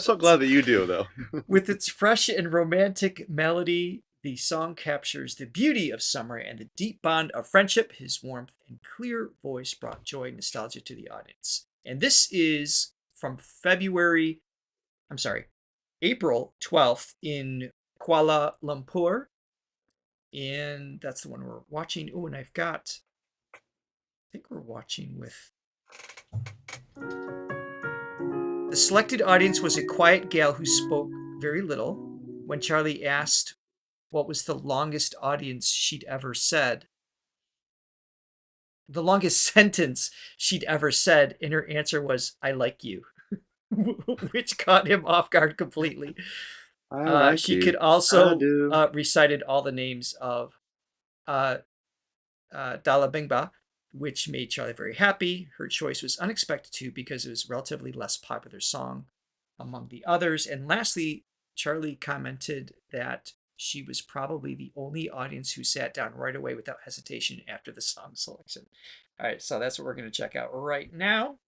so glad that you do, though. With its fresh and romantic melody, the song captures the beauty of summer and the deep bond of friendship. His warmth and clear voice brought joy and nostalgia to the audience. And this is from April 12th in Kuala Lumpur. And that's the one we're watching. Oh, and I think we're watching with... The selected audience was a quiet gal who spoke very little. When Charlie asked what was the longest audience she'd ever said. The longest sentence she'd ever said, and her answer was, "I like you," which caught him off guard completely. She could also recited all the names of Dalabingba, which made Charlie very happy. Her choice was unexpected too, because it was a relatively less popular song among the others. And lastly, Charlie commented that she was probably the only audience who sat down right away without hesitation after the song selection. All right, so that's what we're going to check out right now.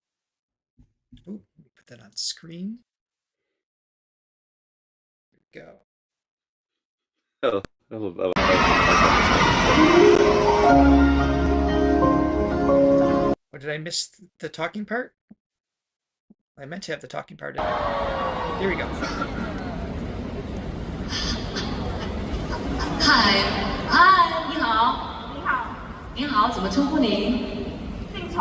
Ooh, let me put that on screen. Here we go. Or did I miss the talking part? I meant to have the talking part in there. Here we go. Hi, 你好。你好，您好，怎么称呼您？姓陈，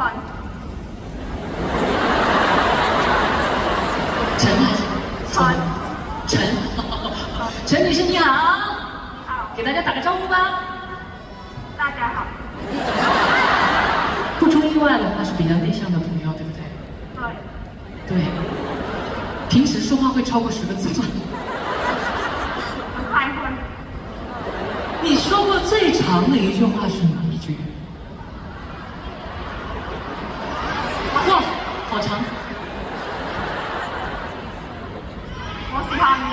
陈还是陈？陈女士你好，你好，给大家打个招呼吧。大家好。不出意外的话是比较内向的朋友，对不对？对。对。平时说话会超过10个字吗？不太会。你说过最长的一句话是哪一句？哇，好长！我喜欢你。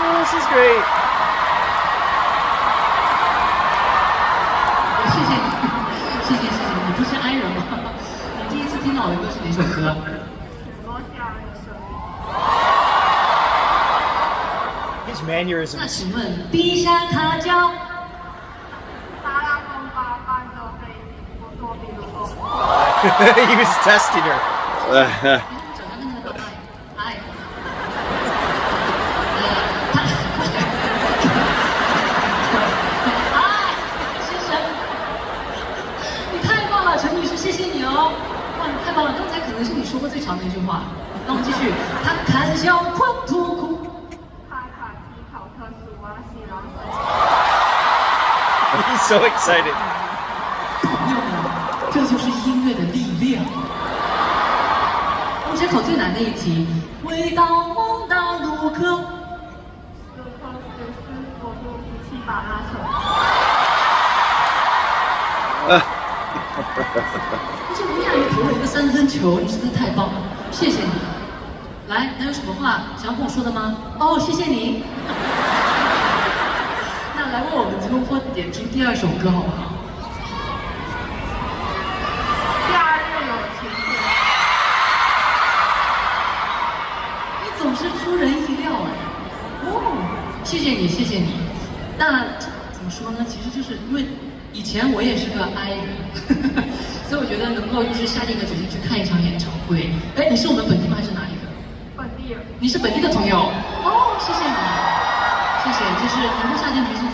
Oh, this is great. 谢谢你，谢谢，你不是爱人吗？你第一次听到我的歌是哪首歌？我想的声音。His mannerisms. 那请问，陛下他叫？沙拉风八伴奏飞机，我做比如说。He was testing her. 找他那个爸爸，哎。陈女士，谢谢你哦！哇，你太棒了！刚才可能是你说过最长的一句话。那我们继续。他看笑狂突哭，他卡提考特殊啊，西郎。He's so excited. 朋友们，这就是音乐的力量。我们先考最难的一题。回到蒙大卢克。卢克斯我不一起把拉扯。这吴雅宇投了一个3分球，你实在太棒了，谢谢你。来，还有什么话想要跟我说的吗？哦，谢谢你。那来为我们吉隆坡点出第2首歌好不好？夏日友情天。你总是出人意料哎。哦，谢谢你，谢谢你。那怎么说呢？其实就是因为以前我也是个 I 人，所以我觉得能够就是下定个决心去看一场演唱会。哎，你是我们本地吗？还是哪里的？本地人。你是本地的朋友？哦，谢谢你，谢谢。就是能够下定决心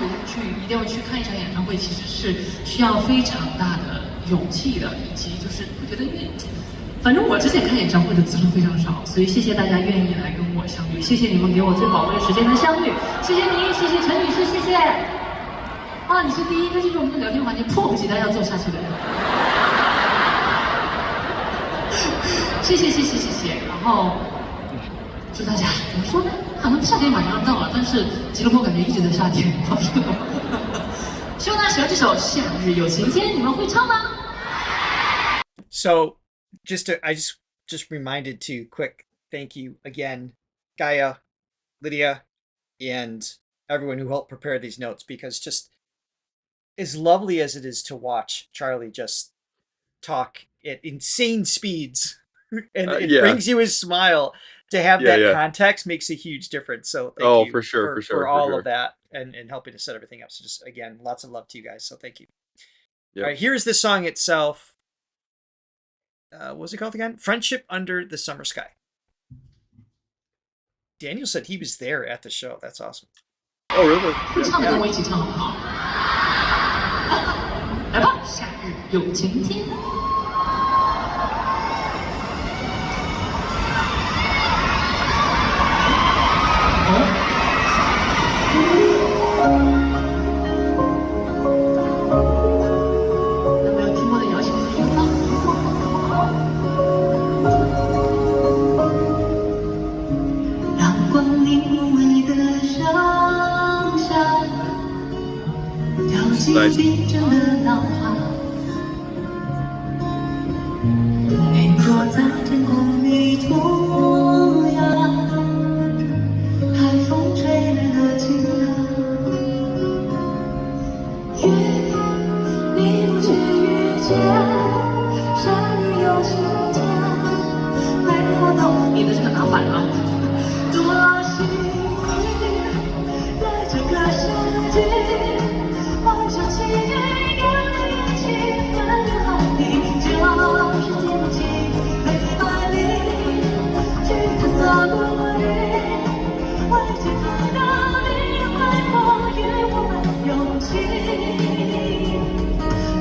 一定要去看一场演唱会，其实是需要非常大的勇气的，以及就是会觉得因为，反正我之前看演唱会的次数非常少，所以谢谢大家愿意来跟我相遇，谢谢你们给我最宝贵的时间的相遇，谢谢你，谢谢陈女士，谢谢。啊，你是第一个进入我们的聊天环节，迫不及待要做下去的人。谢谢。然后祝大家怎么说呢？可能夏天马上要到了，但是吉隆坡感觉一直在夏天。希望大家喜欢这首《夏日友情天》，你们会唱吗 ？So, I just reminded to quick thank you again, Gaia, Lydia, and everyone who helped prepare these notes, because just as lovely as it is to watch Charlie just talk at insane speeds and it brings you his smile, to have that context makes a huge difference. So thank you for sure, for all of that and helping to set everything up. So just again, lots of love to you guys. So thank you. Yep. All right, here's the song itself. What was it called again? Friendship Under the Summer Sky. Daniel said he was there at the show. That's awesome. Oh, really? 会唱的跟我一起唱好不好？来吧，夏日友情天。见，夏日友情天，没活动，你的这个拿反了。多幸运，在这个世纪，换上七月元气氛海底，就是天际，黑白里，去探索不离，未知海的你会否与我们勇气，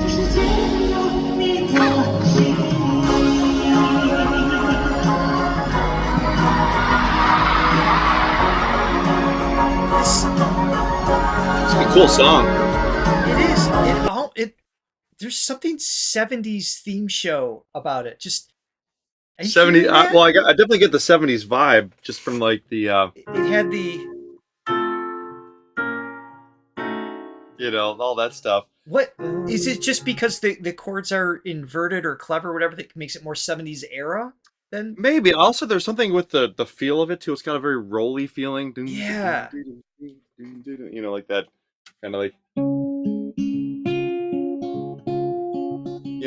这世界有你我心。It's a cool song. It is. There's something 70s theme show about it. Just 70s. hearing that? Well, I definitely get the 70s vibe just from like the It had the all that stuff. what is it? Just because the chords are inverted or clever, or whatever, that makes it more 70s era. Then Maybe also there's something with the feel of it too. It's got a very rolly feeling. Yeah. Like that kind of like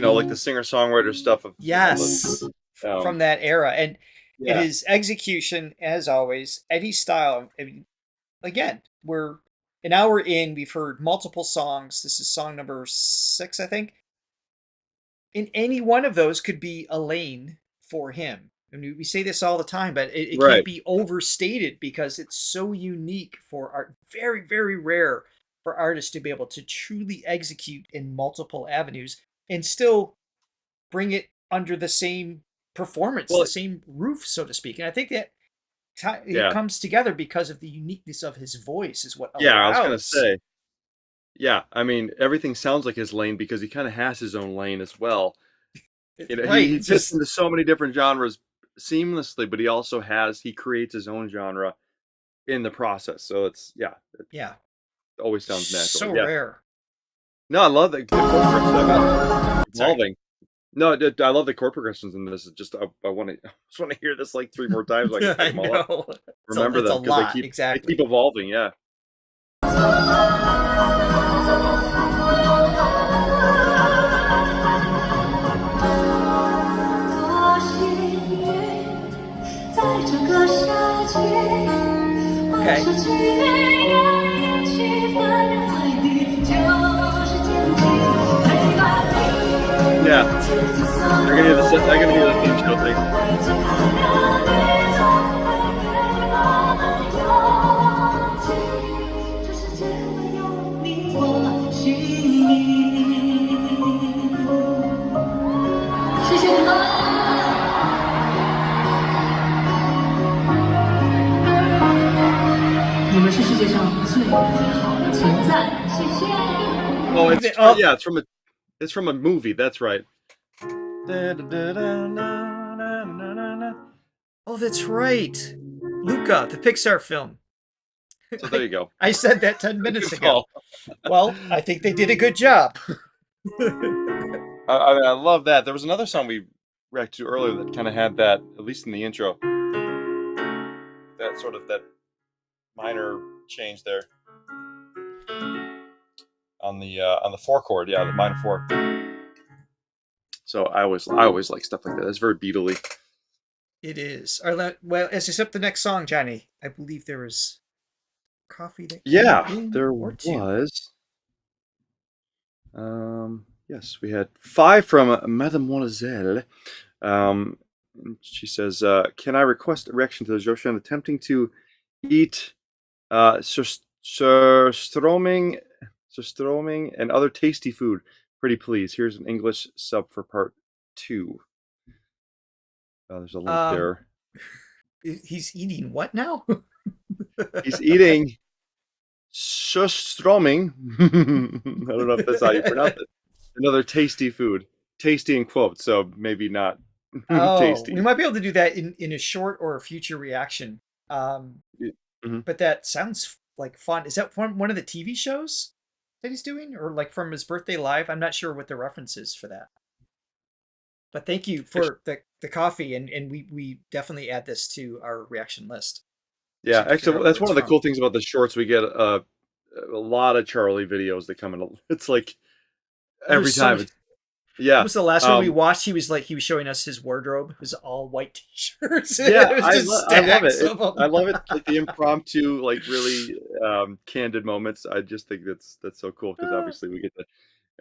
like the singer-songwriter stuff of yes, from that era, and yeah. it is execution as always. Eddie's style. I mean, again, we're an hour in. We've heard multiple songs. This is song number 6, I think. In any one of those could be a lane for him. I mean, we say this all the time, but it Right. can't be overstated because it's so unique for art. Very, very rare for artists to be able to truly execute in multiple avenues and still bring it under the same performance, Well, the same roof, so to speak. And I think that Yeah. it comes together because of the uniqueness of his voice is what Yeah, I was gonna allows. say. Yeah, I mean everything sounds like his lane because he kind of has his own lane as well. Right, He it's fits just into so many different genres seamlessly, but he creates his own genre in the process. So it yeah, always sounds natural. so Yeah. rare. No, I love the chord progressions. Sorry. Evolving. No, I love the chord progressions in this. It's just I just want to hear this like 3 more times so I can I pick them all up. know. Remember It's a them because lot, they exactly. keep evolving. Yeah. Yeah. They're gonna hear the theme show thing. Oh, it's from a movie. That's right. Oh, that's right. Luca, the Pixar film. So there you go. I said that 10 minutes Good ago. call. Well, I think they did a good job. I love that. There was another song we reacted to earlier that kind of had that, at least in the intro, that sort of that minor change there on the 4 chord. Yeah, the minor 4. So I always like stuff like that. It's very Beatley. It is. Well, as except the next song, Johnny, I believe there was coffee that Yeah, came in, there or 2. was. Yes, we had 5 from Mademoiselle. She says, "Can I request a reaction to the Zhou Shen attempting to eat surströmming and other tasty food? Pretty please. Here's an English sub for part 2." There's a link there. He's eating what now? He's eating surströmming. I don't know if that's how you pronounce it. Another tasty food. Tasty in quotes, so maybe not tasty. We might be able to do that in a short or a future reaction. Mhm. But that sounds like fun. Is that one of the TV shows that he's doing, or like from his birthday live? I'm not sure what the reference is for that. But thank you for the coffee, and we definitely add this to our reaction list. Yeah, figure out actually, where that's it's one of the from. cool things about the shorts. We get a lot of Charlie videos that come in. It's like every There's so time. much- Yeah. What was the last one we watched? He was showing us his wardrobe. It was all white t-shirts. Yeah, It was just I love it. stacks of them. I love it, like the impromptu, like really candid moments. I just think that's so cool because obviously we get to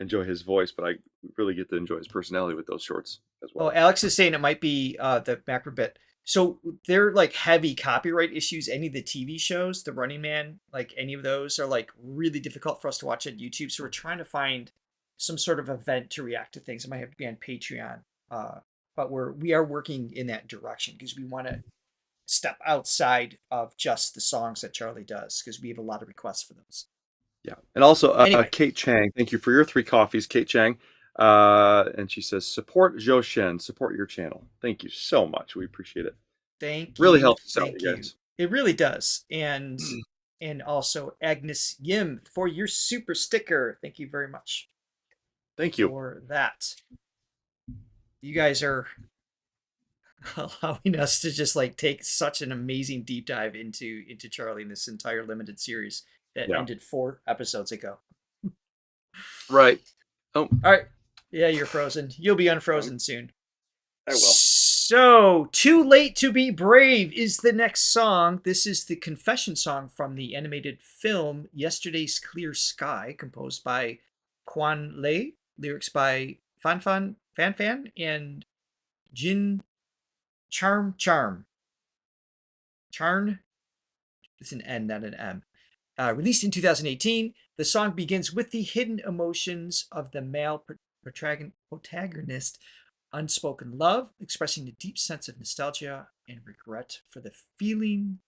enjoy his voice, but I really get to enjoy his personality with those shorts as well. Oh, Alex is saying it might be the macro bit. So they're like heavy copyright issues. Any of the TV shows, The Running Man, like any of those are like really difficult for us to watch on YouTube. So we're trying to find some sort of event to react to things. It might have to be on Patreon. But we are working in that direction because we want to step outside of just the songs that Charlie does because we have a lot of requests for those. Yeah. And also, Anyway. Kate Chang, thank you for your 3 coffees, Kate Chang. And she says, support Zhou Shen, support your channel. Thank you so much. We appreciate it. Thank you. Really helps us out, Thank you you. guys. It really does. And also Agnes Yim for your super sticker. Thank you very much. Thank you for that. You guys are allowing us to just like take such an amazing deep dive into Charlie in this entire limited series that ended 4 episodes ago. Right. Oh. All right. Yeah, you're frozen. You'll be unfrozen soon. I will. So, Too Late to Be Brave is the next song. This is the confession song from the animated film Yesterday's Clear Sky, composed by Quan Lei, lyrics by Fan Fan and Jin Charn. It's an N, not an M. Released in 2018, the song begins with the hidden emotions of the male protagonist, unspoken love, expressing a deep sense of nostalgia and regret for the feeling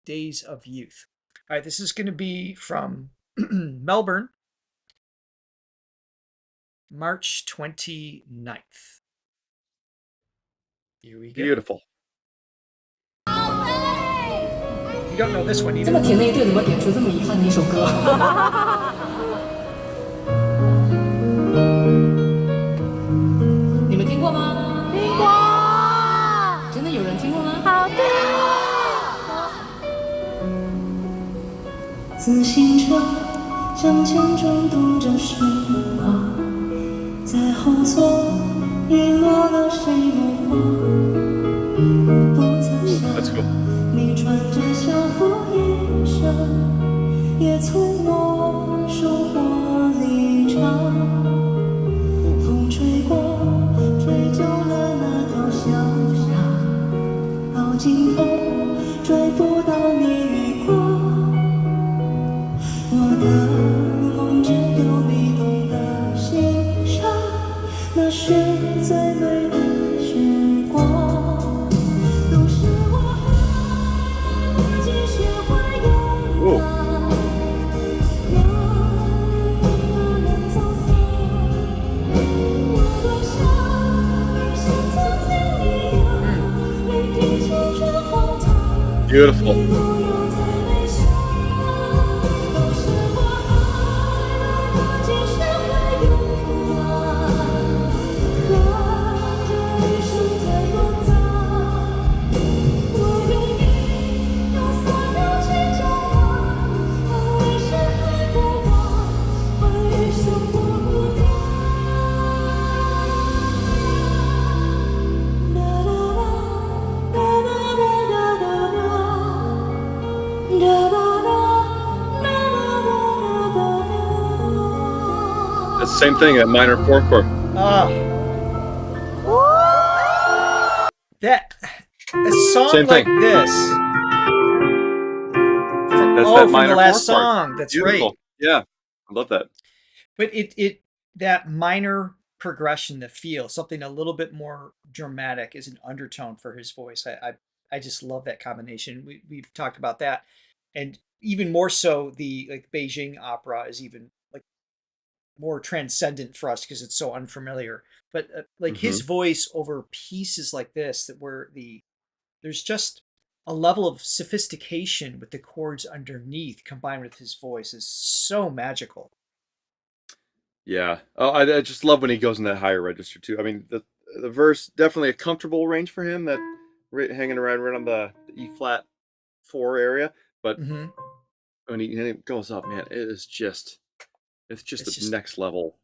days of youth. All right, this is going to be from Melbourne, March 29th. Here we go. Beautiful. You don't know this one either. 这么甜的一对，怎么点出这么遗憾的一首歌？你们听过吗？听过，真的有人听过吗？好听。自行车向前转动着时光，在后座遗落了谁目光？不曾想。 Let's go. 你穿着校服衣裳，也从我生活里长。风吹过，吹旧了那条小巷，到尽头追不到你余光。我的梦只有你懂得欣赏，那是最美的时光。 Beautiful. That's the same thing, a minor 4 chord. That a song Same like thing. this. That's from that minor the last 4 chord. song. That's Beautiful. right. Yeah, I love that. But it that minor progression, the feel, something a little bit more dramatic, is an undertone for his voice. I just love that combination. We've talked about that, and even more so, the like Beijing opera is even like more transcendent for us because it's so unfamiliar. But like his voice over pieces like this, there's just a level of sophistication with the chords underneath combined with his voice is so magical. Yeah. Oh, I just love when he goes in that higher register too. I mean, the verse definitely a comfortable range for him, that hanging around right on the E flat 4 area. But when he goes up, man, it's just the next level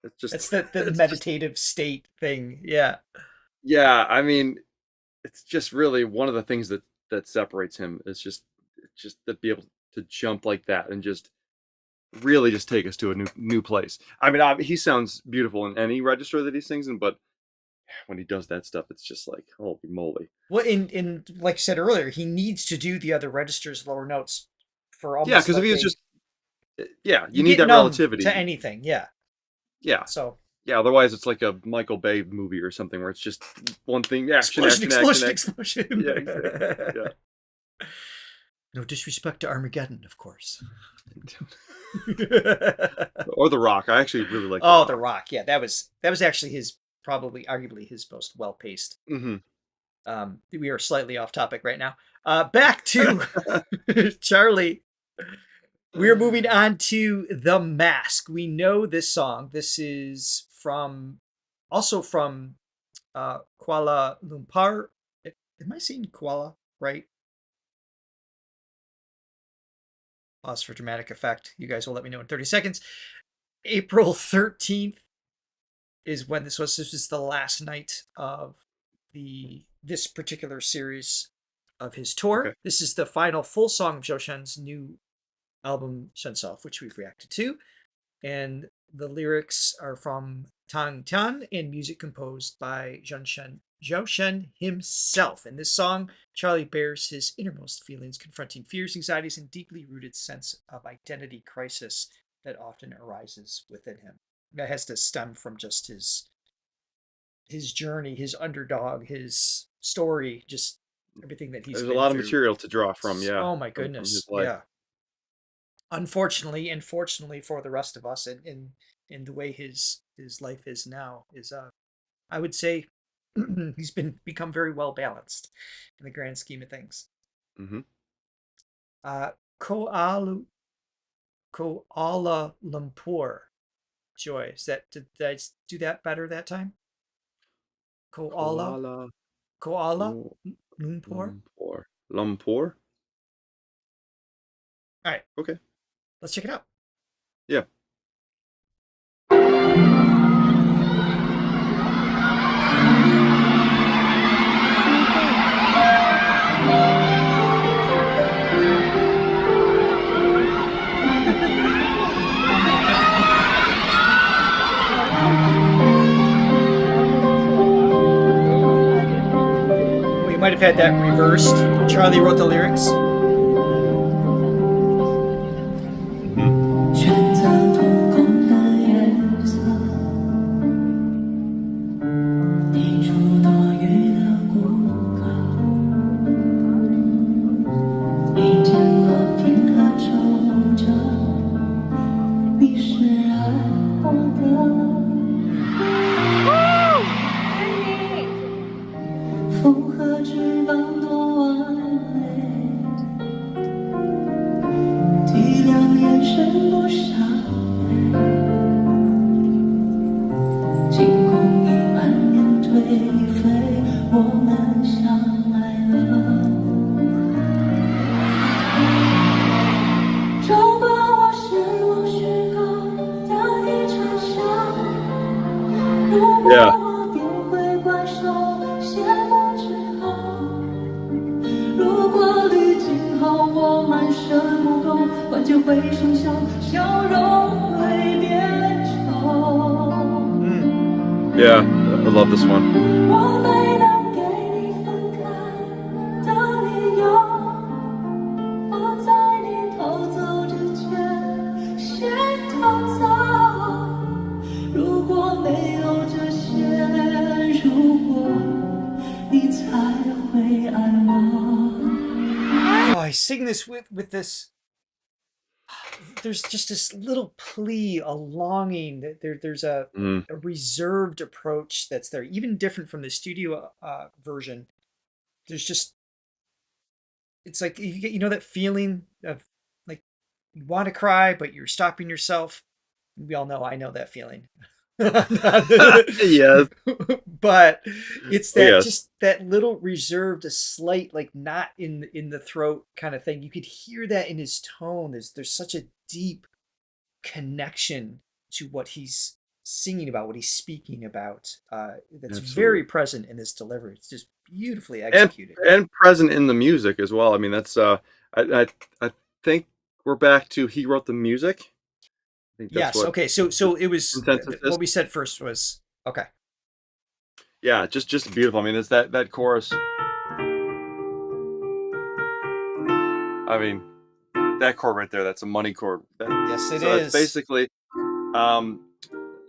It's just It's the it's just meditative state thing. Yeah. yeah. I mean, it's just really one of the things that separates him is just to be able to jump like that and just really just take us to a new place. I mean, he sounds beautiful in any register that he sings in, but when he does that stuff, it's just like holy moly. Well, in like I said earlier, he needs to do the other registers, lower notes for Yeah, almost because if like he was a just yeah, you you need get that numb relativity. to anything. Yeah. Yeah, So yeah. Otherwise, it's like a Michael Bay movie or something where it's just one thing, action, explosion, action, action, explosion, action. explosion. Yeah, exactly. Yeah. No disrespect to Armageddon, of course. Or The Rock. I actually really like Oh, The The Rock. Rock. Yeah, that was actually his probably arguably his most well paced. Hmm. We are slightly off topic right now. Back to Charlie. We're moving on to The Mask. We know this song. This is also from Kuala Lumpur. Am I saying Kuala right? Pause for dramatic effect. You guys will let me know in 30 seconds. April 13th is when this was. This was the last night of this particular series of his tour. Okay. This is the final full song of Zhou Shen's new album Shenself, which we've reacted to. And the lyrics are from Tang Tian and music composed by Zhou Shen himself. In this song, Charlie bears his innermost feelings, confronting fears, anxieties, and deeply rooted sense of identity crisis that often arises within him. That has to stem from just his journey, his underdog, his story, just everything that he's There's a been lot of through. material to draw from. Yeah. Oh my From goodness. his life. Yeah. Unfortunately, and fortunately for the rest of us, and in the way his life is now, is I would say he's become very well balanced in the grand scheme of things. Mm-hmm. Kuala Lumpur. Joy, did I do that better that time? Kuala Lumpur. Lumpur. All right, Okay. let's check it out. Yeah. We might have had that reversed. Charlie wrote the lyrics. 选择瞳孔的颜色，抵触多余的孤高，一见和平和皱褶，你是爱我的。风和翅膀多完美，体谅眼神不伤悲，惊恐已满面颓废，我们相爱了。照管我是我虚构的一场想，如果 Yeah. 我便会关上谢幕之后，如果滤镜后我满身不够，关键会剩下笑容会变丑。 Yeah. I love this one. 我没能给你分开的理由，我在你逃走之前先逃走。如果没有这些如果，你才会爱我。 Oh, I sing this with this. There's just this little plea, a longing. There's a reserved approach that's there, even different from the studio version. There's just, it's like you know that feeling of like you want to cry, but you're stopping yourself. We all know I know that feeling. Yes. But it's that Yes. just that little reserved, a slight like knot in the throat kind of thing. You could hear that in his tone. There's such a deep connection to what he's singing about, what he's speaking about. That's Absolutely. very present in this delivery. It's just beautifully executed. And present in the music as well. I mean, that's I think we're back to he wrote the music. I think that's Yes. what Okay. So it was consensus is. what we said first was okay. Yeah, just beautiful. I mean, it's that chorus. I mean, that chord right there, that's a money chord. Yes, it so is. it's basically,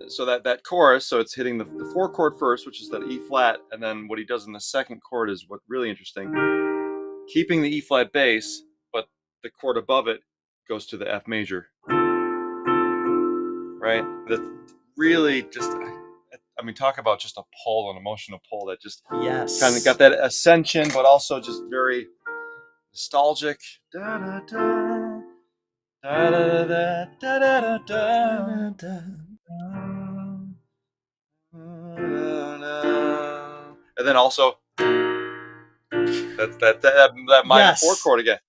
so that chorus, so it's hitting the 4 chord first, which is that E flat, and then what he does in the second chord is what really interesting. Keeping the E flat bass, but the chord above it goes to the F major. Right? That's really just, I mean, talk about just a pull, an emotional pull that just Yes. kind of got that ascension, but also just very nostalgic. Da, da, da, da, da, da, da, da, da, da. And then also that minor Yes. 4 chord again.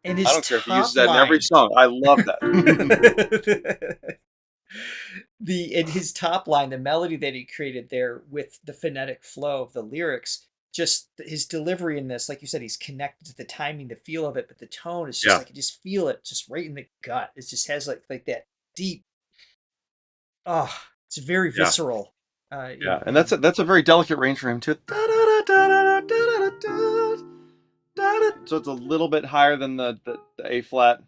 And his I don't care if he uses top that in every line. song. I love that. In his top line, the melody that he created there with the phonetic flow of the lyrics, just his delivery in this, like you said, he's connected to the timing, the feel of it, but the tone is just Yeah. like you just feel it just right in the gut. It just has like that deep. Oh, it's very Yeah. visceral. Yeah, and that's a very delicate range for him too. So it's a little bit higher than the A flat.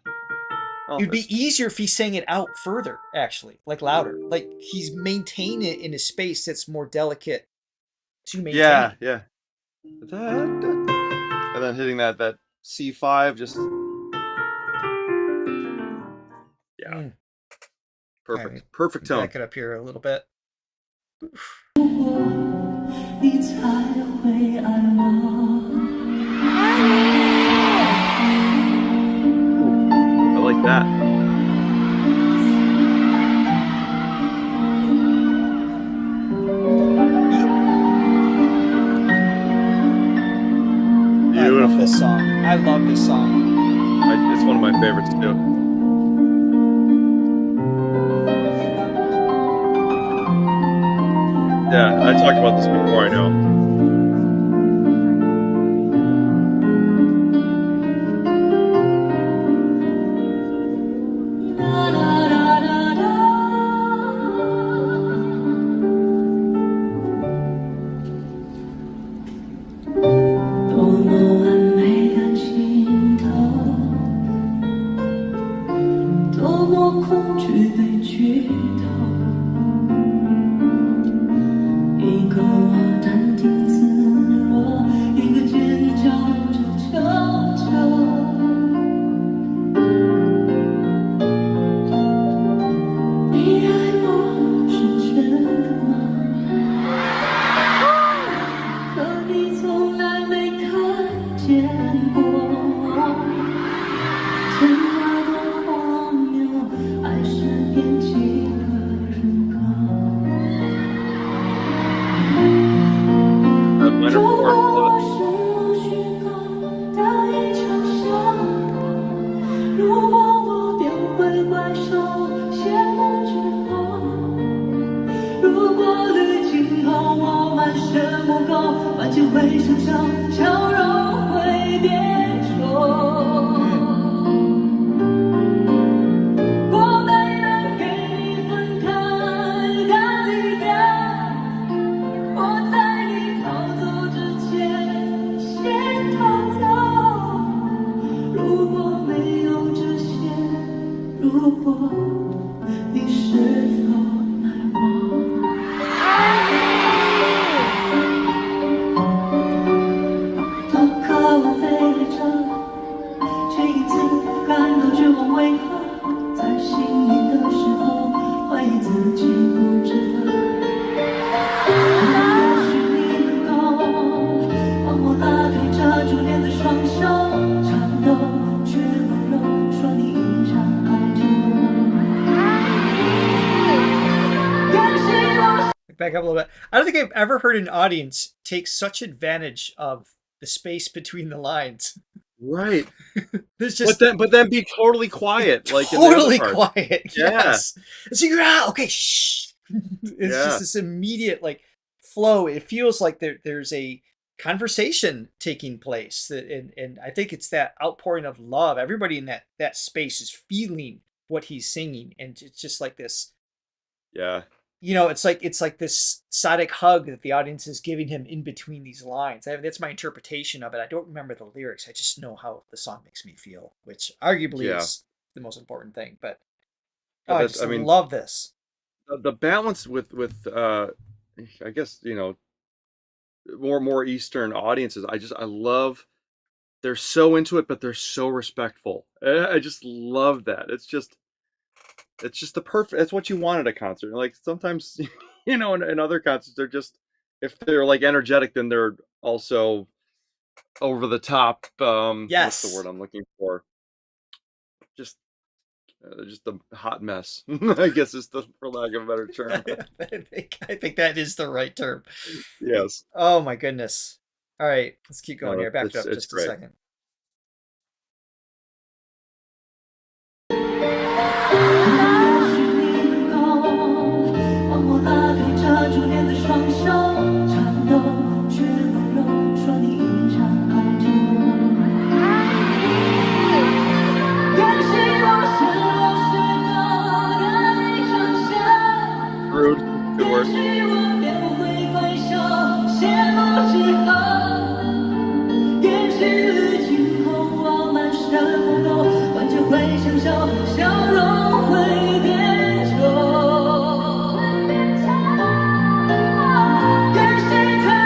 Oh, It'd be easier if he sang it out further, actually, like louder. Like he's maintaining it in a space that's more delicate to maintain. yeah. And then hitting that C5, just yeah, perfect, Right. perfect tone. Back it up here a little bit. 你才会爱我。 I like that. I love Beautiful. this song. I love this song. It's one of my favorites too. Yeah, I talked about this before, I know. Back up a little bit. I don't think I've ever heard an audience take such advantage of the space between the lines. Right. There's just But then be totally quiet, like in the totally other parts. quiet. Yeah. Yes. So you're out. Okay, shh. It's Yeah. just this immediate like flow. It feels like there's a conversation taking place, and I think it's that outpouring of love. Everybody in that space is feeling what he's singing, and it's just like this. Yeah. It's like this sonic hug that the audience is giving him in between these lines. That's my interpretation of it. I don't remember the lyrics. I just know how the song makes me feel, which arguably Yeah. is the most important thing. But Yeah, I that's, just I mean, love this. the balance with I guess, more Eastern audiences. I love they're so into it, but they're so respectful. I just love that. It's just the perfect. It's what you want at a concert. Like sometimes, in other concerts, they're just if they're like energetic, then they're also over the top. What's the Yes. word I'm looking for? Just just a hot mess. I guess is the for lack of a better term. I think that is the right term. Yes. Oh my goodness. All right, let's keep going No, here. Back it up it's just a great. second. Rude. Good word.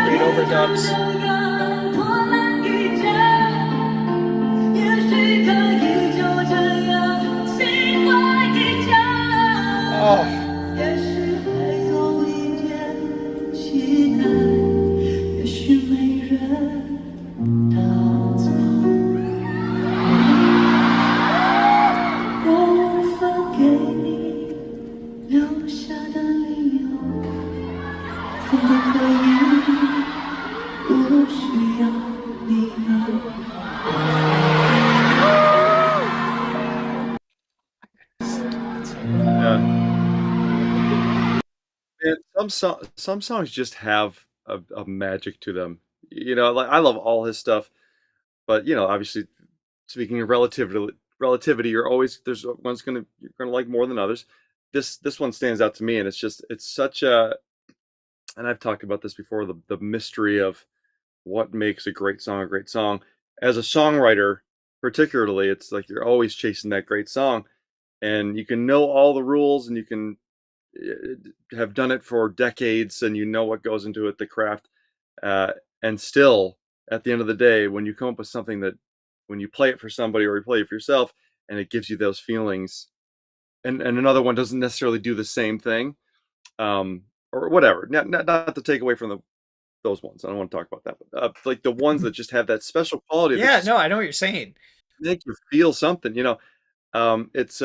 Great overdubs. Oh. And some songs just have a magic to them. Like I love all his stuff, but obviously, speaking of relativity, there's you're gonna like more than others. This one stands out to me, and it's such a, and I've talked about this before, the mystery of what makes a great song a great song. As a songwriter, particularly, it's like you're always chasing that great song, and you can know all the rules, and you can have done it for decades, and you know what goes into it, the craft, and still, at the end of the day, when you come up with something that, when you play it for somebody or you play it for yourself, and it gives you those feelings, and another one doesn't necessarily do the same thing, or whatever. Not to take away from those ones. I don't want to talk about that, but like the ones that just have that special quality that Yeah, just no, I know what you're saying. make you feel something. It's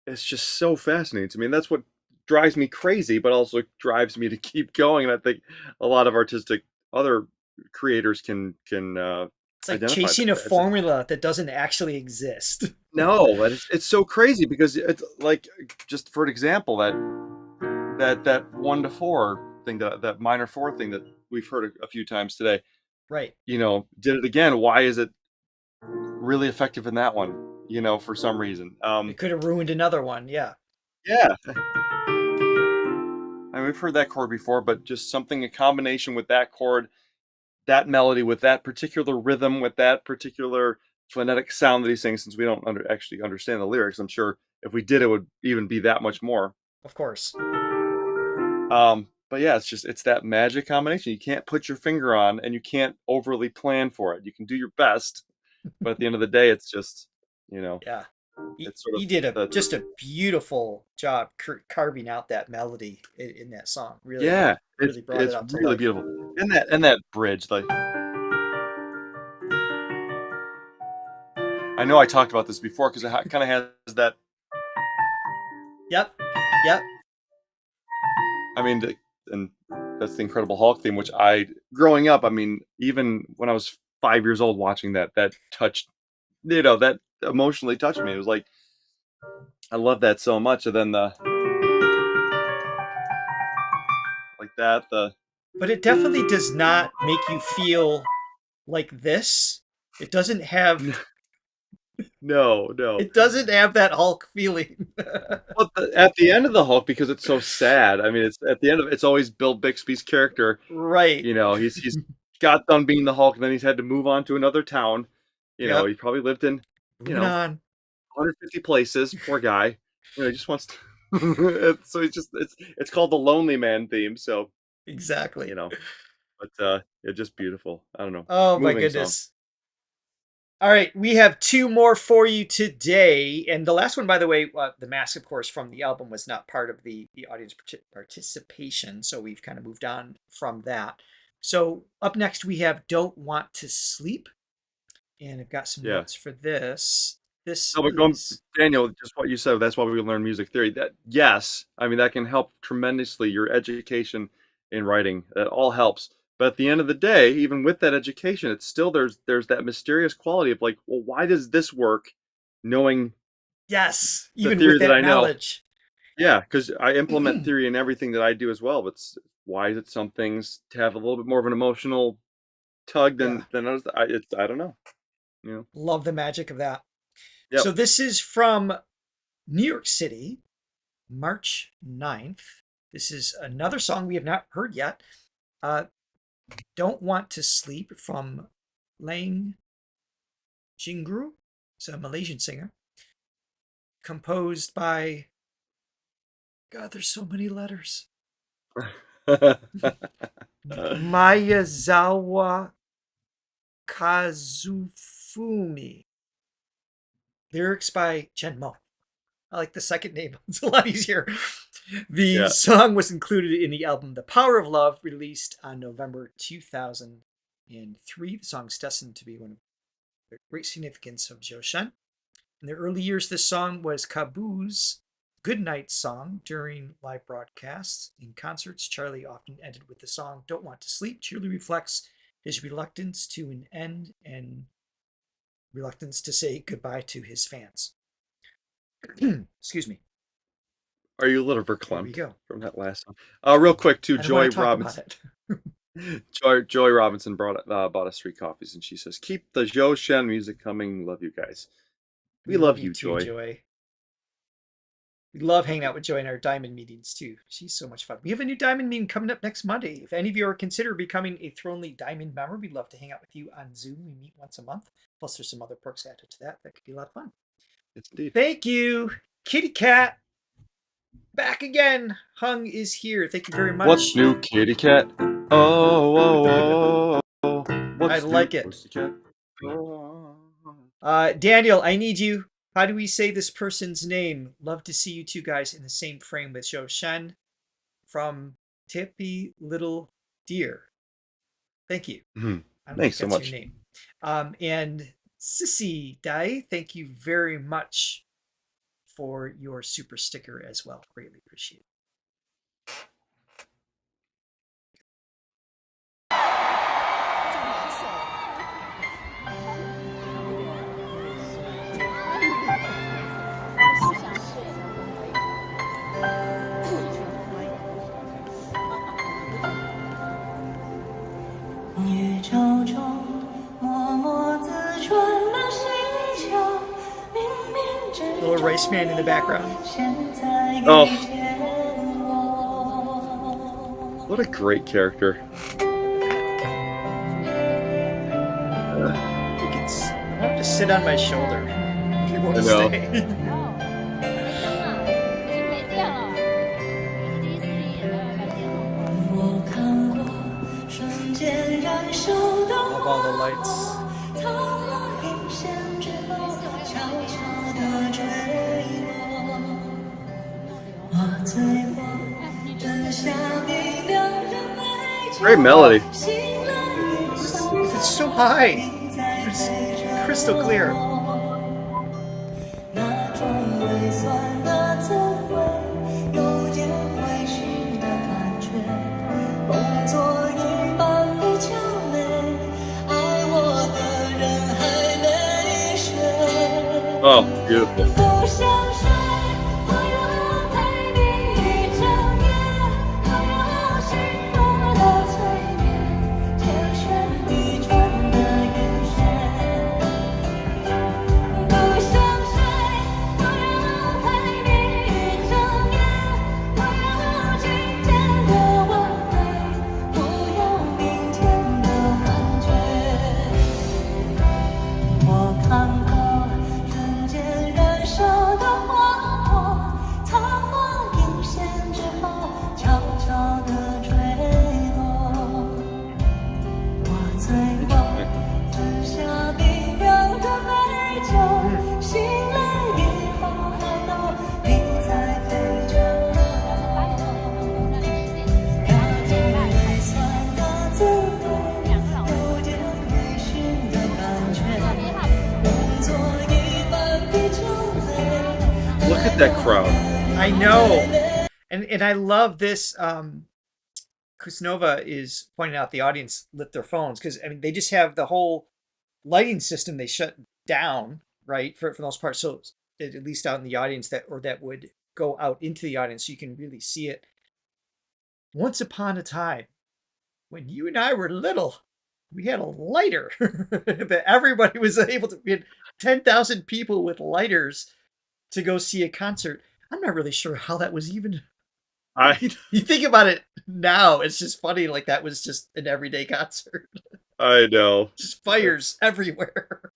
it's just so fascinating to me, and that's what drives me crazy, but also drives me to keep going. And I think a lot of other creators can It's like identify chasing that. a formula that doesn't actually exist. No, but it's so crazy because it's like, just for an example, that 1 to 4 thing, that minor 4 thing that we've heard a few times today, Right. did it again. Why is it really effective in that one? For some reason. It could have ruined another one. Yeah. Yeah. I mean, we've heard that chord before, but just something in combination with that chord, that melody, with that particular rhythm, with that particular phonetic sound that he's saying, since we don't actually understand the lyrics, I'm sure if we did, it would even be that much more. Of course. But yeah, it's that magic combination. You can't put your finger on, and you can't overly plan for it. You can do your best, but at the end of the day, it's just, Yeah. it's sort of He did just a beautiful job carving out that melody in that song. Really, yeah, really brought it it's out to really life. beautiful. And that bridge, like, I know I talked about this before because it kind of has that. Yep. Yep. I mean, and that's the Incredible Hulk theme, which growing up, I mean, even when I was 5 years old watching that. That touched, that emotionally touched me. It was like, I love that so much. And then like that, but it definitely does not make you feel like this. It doesn't have. No. It doesn't have that Hulk feeling. But at the end of the Hulk, because it's so sad. I mean, it's at the end of it's always Bill Bixby's character. Right. He's got done being the Hulk, and then he's had to move on to another town. He probably lived in 150 places. Poor guy. He just wants to. So it's called the Lonely Man theme. So exactly. But it's just beautiful. I don't know. Oh my goodness. Song. All right, we have 2 more for you today, and the last one, by the way, the mask, of course, from the album was not part of the audience participation, so we've kind of moved on from that. So up next, we have "Don't Want to Sleep," and I've got some notes for this. Daniel, just what you said. That's why we learn music theory. That that can help tremendously your education in writing. That all helps. But at the end of the day, even with that education, it's still there's that mysterious quality of like, well, why does this work? Knowing even with that knowledge. Yeah, because I implement theory in everything that I do as well. But why is it some things to have a little bit more of an emotional tug than others? I don't know. Love the magic of that. Yep. So this is from New York City, March 9th. This is another song we have not heard yet. "Don't Want to Sleep" from Lang Jingru. He's a Malaysian singer. Composed by... God, there's so many letters. Miyazawa Kazufumi. Lyrics by Chen Mo. I like the second name. It's a lot easier. The song was included in the album The Power of Love, released on November 2003. The song's destined to be one of the great significance of Zhou Shen. In the early years, this song was Kabu's goodnight song during live broadcasts. In concerts, Charlie often ended with the song "Don't Want to Sleep." Charlie reflects his reluctance to an end and reluctance to say goodbye to his fans. Excuse me. Are you a little verklempt go. From that last song? Real quick, too, Joy Robinson. Joy Robinson bought us 3 coffees, and she says, "Keep the Zhou Shen music coming. Love you guys." We love you, too, Joy. We love hanging out with Joy in our Diamond meetings, too. She's so much fun. We have a new Diamond meeting coming up next Monday. If any of you are considering becoming a Thronely Diamond member, we'd love to hang out with you on Zoom. We meet once a month. Plus, there's some other perks added to that. That could be a lot of fun. It's indeed. Thank you, Kitty Cat. Back again. Hung is here. Thank you very much. What's new, Kitty Cat? Oh. I like it. Daniel, I need you. How do we say this person's name? Love to see you two guys in the same frame with Zhou Shen from Tippy Little Deer. Thank you. Thanks so much. Your name. And Sissy Dai, thank you very much for your super sticker as well. Greatly appreciate it. Little rice man in the background. Oh, what a great character. I want to sit on my shoulder. If you want to stay. Love all the lights. Great melody. It's so high. It's crystal clear. Beautiful. 不想睡，我要陪你一整夜，我要幸福的催眠，天旋地转的眼神。不想睡，我要陪你一整夜，我要今天的完美，不要明天的幻觉。我看过人间燃烧的花火，昙花一现之后，悄悄地坠落。我醉过，喝下冰凉的美酒，醒来以后还都你在陪着我。那种微酸的滋味，有点微醺的感觉，用作一半啤酒杯。 Look at that crowd. I know, and I love this. Kusnova is pointing out the audience lit their phones because I mean they just have the whole lighting system they shut down, right, for the most part, so at least out in the audience that would go out into the audience so you can really see it. Once upon a time, when you and I were little, we had a lighter that everybody was able to. We had 10,000 people with lighters to go see a concert. I'm not really sure how that was even. You think about it now, it's just funny. Like that was just an everyday concert. I know. Just fires everywhere.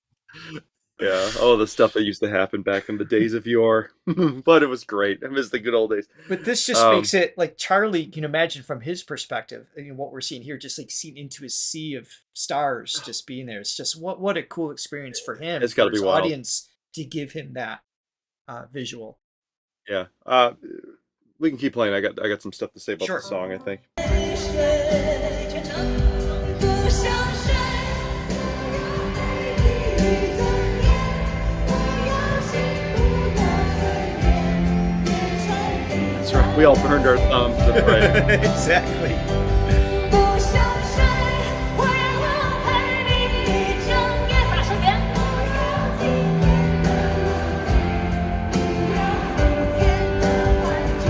Yeah. Oh, the stuff that used to happen back in the days of yore. But it was great. I miss the good old days. But this just makes it like Charlie can imagine from his perspective. I mean, what we're seeing here, just like seeing into his sea of stars, just being there. It's just what a cool experience for him. It's gotta for his be wild. audience to give him that visual. Yeah. We can keep playing. I got some stuff to say about Sure. the song, I think. 不想睡，我要陪你一整夜，我要幸福的催眠，天旋地 That's right. We all burned our thumbs. That's right. Exactly. 不想睡，我要陪你一整夜，大声点。我要今天的完美，不要明天的幻觉。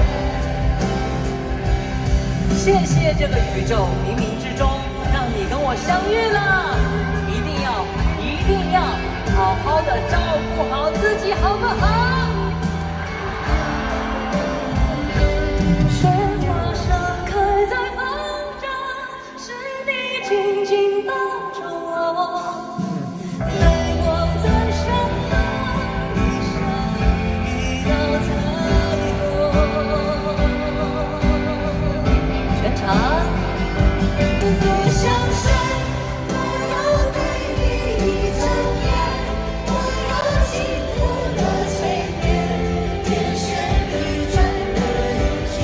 谢谢这个宇宙，冥冥之中让你跟我相遇了，一定要好好的照顾好自己，好不好？雪花盛开在风中，是你紧紧抱着我，泪光在身旁，一生一道彩虹。全场。不想睡，我要陪你一整夜，我要幸福的催眠，天旋地转的眼圈。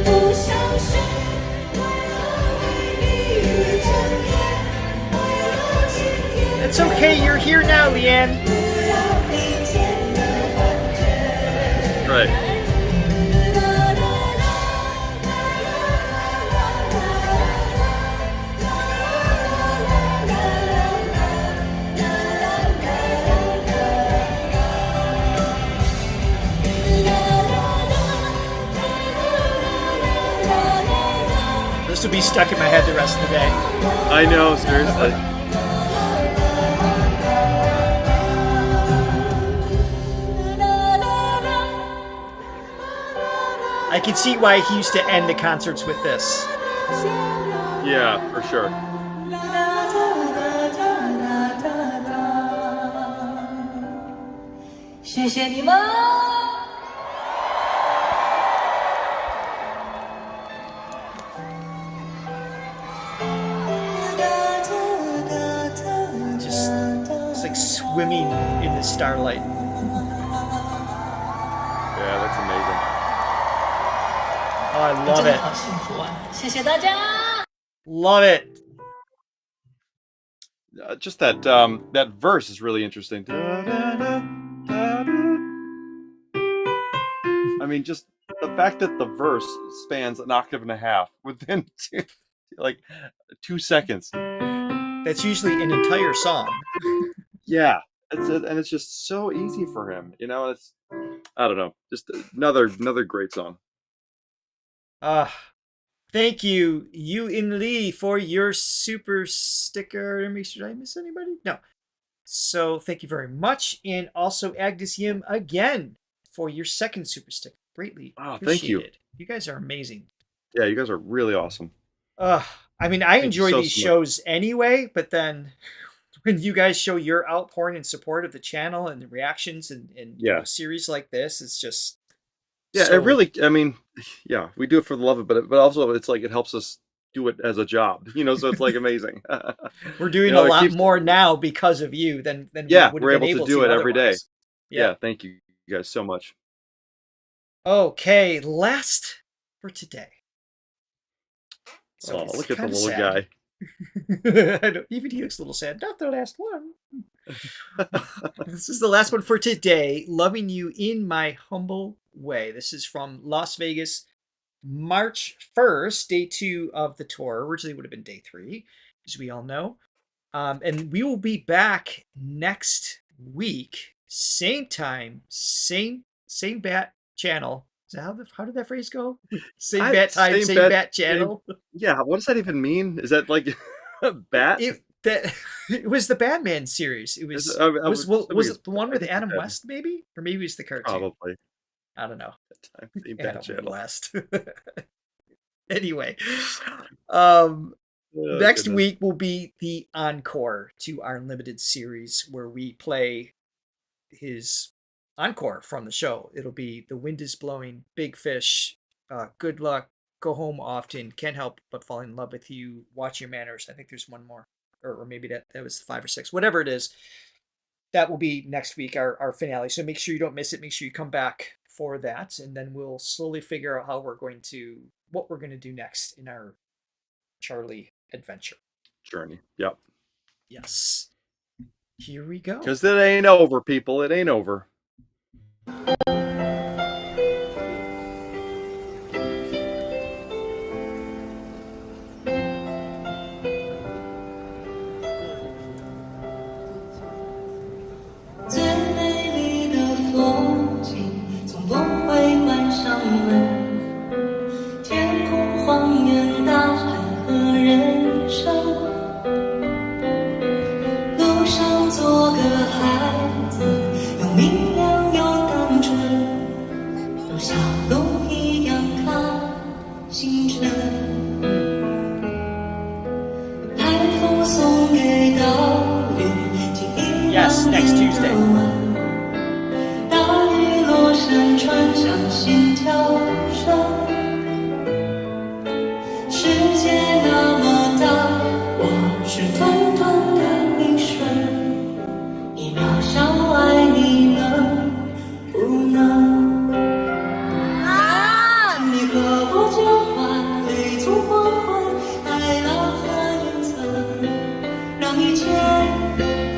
不想睡，我要陪你一整夜，我要今天。 It's okay. You're here now, Leanne. 不要明天的幻觉。 Right. This will be stuck in my head the rest of the day. I know, seriously. I can see why he used to end the concerts with this. Yeah, for sure. It's like swimming in the starlight. Yeah, that's amazing. Oh, I love it. 好幸福啊！谢谢大家。 Love it. Just that that verse is really interesting. I mean, just the fact that the verse spans an octave and a half within like 2 seconds. That's usually an entire song. Yeah, it's just so easy for him. It's I don't know, just another great song. Thank you, Yu In Lee, for your super sticker. Did I miss anybody? No. So thank you very much. And also Agnes Yim again for your second super sticker. Greatly thank you. appreciated. You guys are amazing. Yeah, you guys are really awesome. I mean, I enjoy so these much. shows anyway, but then when you guys show your outpouring and support of the channel and the reactions and series like this, it's just it really. I mean, yeah, we do it for the love of it, but also it's like it helps us do it as a job. So it's like amazing. We're doing a lot more now because of you than we would have we're been able to do it every day. otherwise. Yeah, thank you guys so much. Okay, last for today. So look at the little guy. I know, even he looks a little sad. Not the last one. This is the last one for today. Loving You in My Humble Way. This is from Las Vegas, March 1st, day 2 of the tour. Originally would have been day 3, as we all know. And we will be back next week. Same time, same bat channel. Is that how did that phrase go? Same bat time, same bat channel. Yeah, what does that even mean? Is that like a bat? It was the Batman series. It was was it the one with Adam West maybe? Or maybe it was the cartoon. Probably. I don't know. Same bat channel. West. Anyway, next week will be the encore to our limited series where we play his encore from the show. It'll be The Wind is Blowing, Big Fish, Good Luck, Go Home Often, Can't Help But Fall in Love with You, Watch Your Manners. I think there's one more, or maybe that was 5 or 6, whatever it is. That will be next week, our finale. So make sure you don't miss it. Make sure you come back for that, and then we'll slowly figure out what we're going to do next in our Charlie adventure journey. Yep. Yes. Here we go. Because it ain't over, people. It ain't over. Yes, next Tuesday. 大雨落山川像心跳声，世界那么大，我是短短的一瞬，一秒小爱你能不能？请你和我交换一簇黄昏，海浪和云层，让一切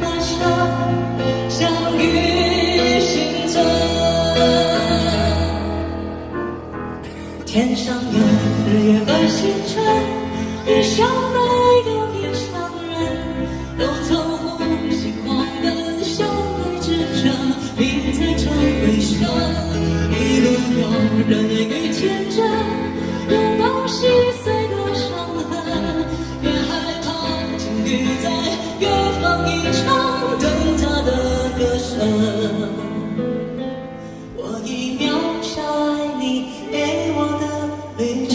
发生。 相遇幸存，天上有日月和星辰，地上没有异乡人，都曾呼吸狂奔，相爱之证，你才成为生。一路有热烈与天真，拥抱细碎的伤痕，别害怕境遇在远方一场等他的。 歌声，我以渺小爱你给我的旅程。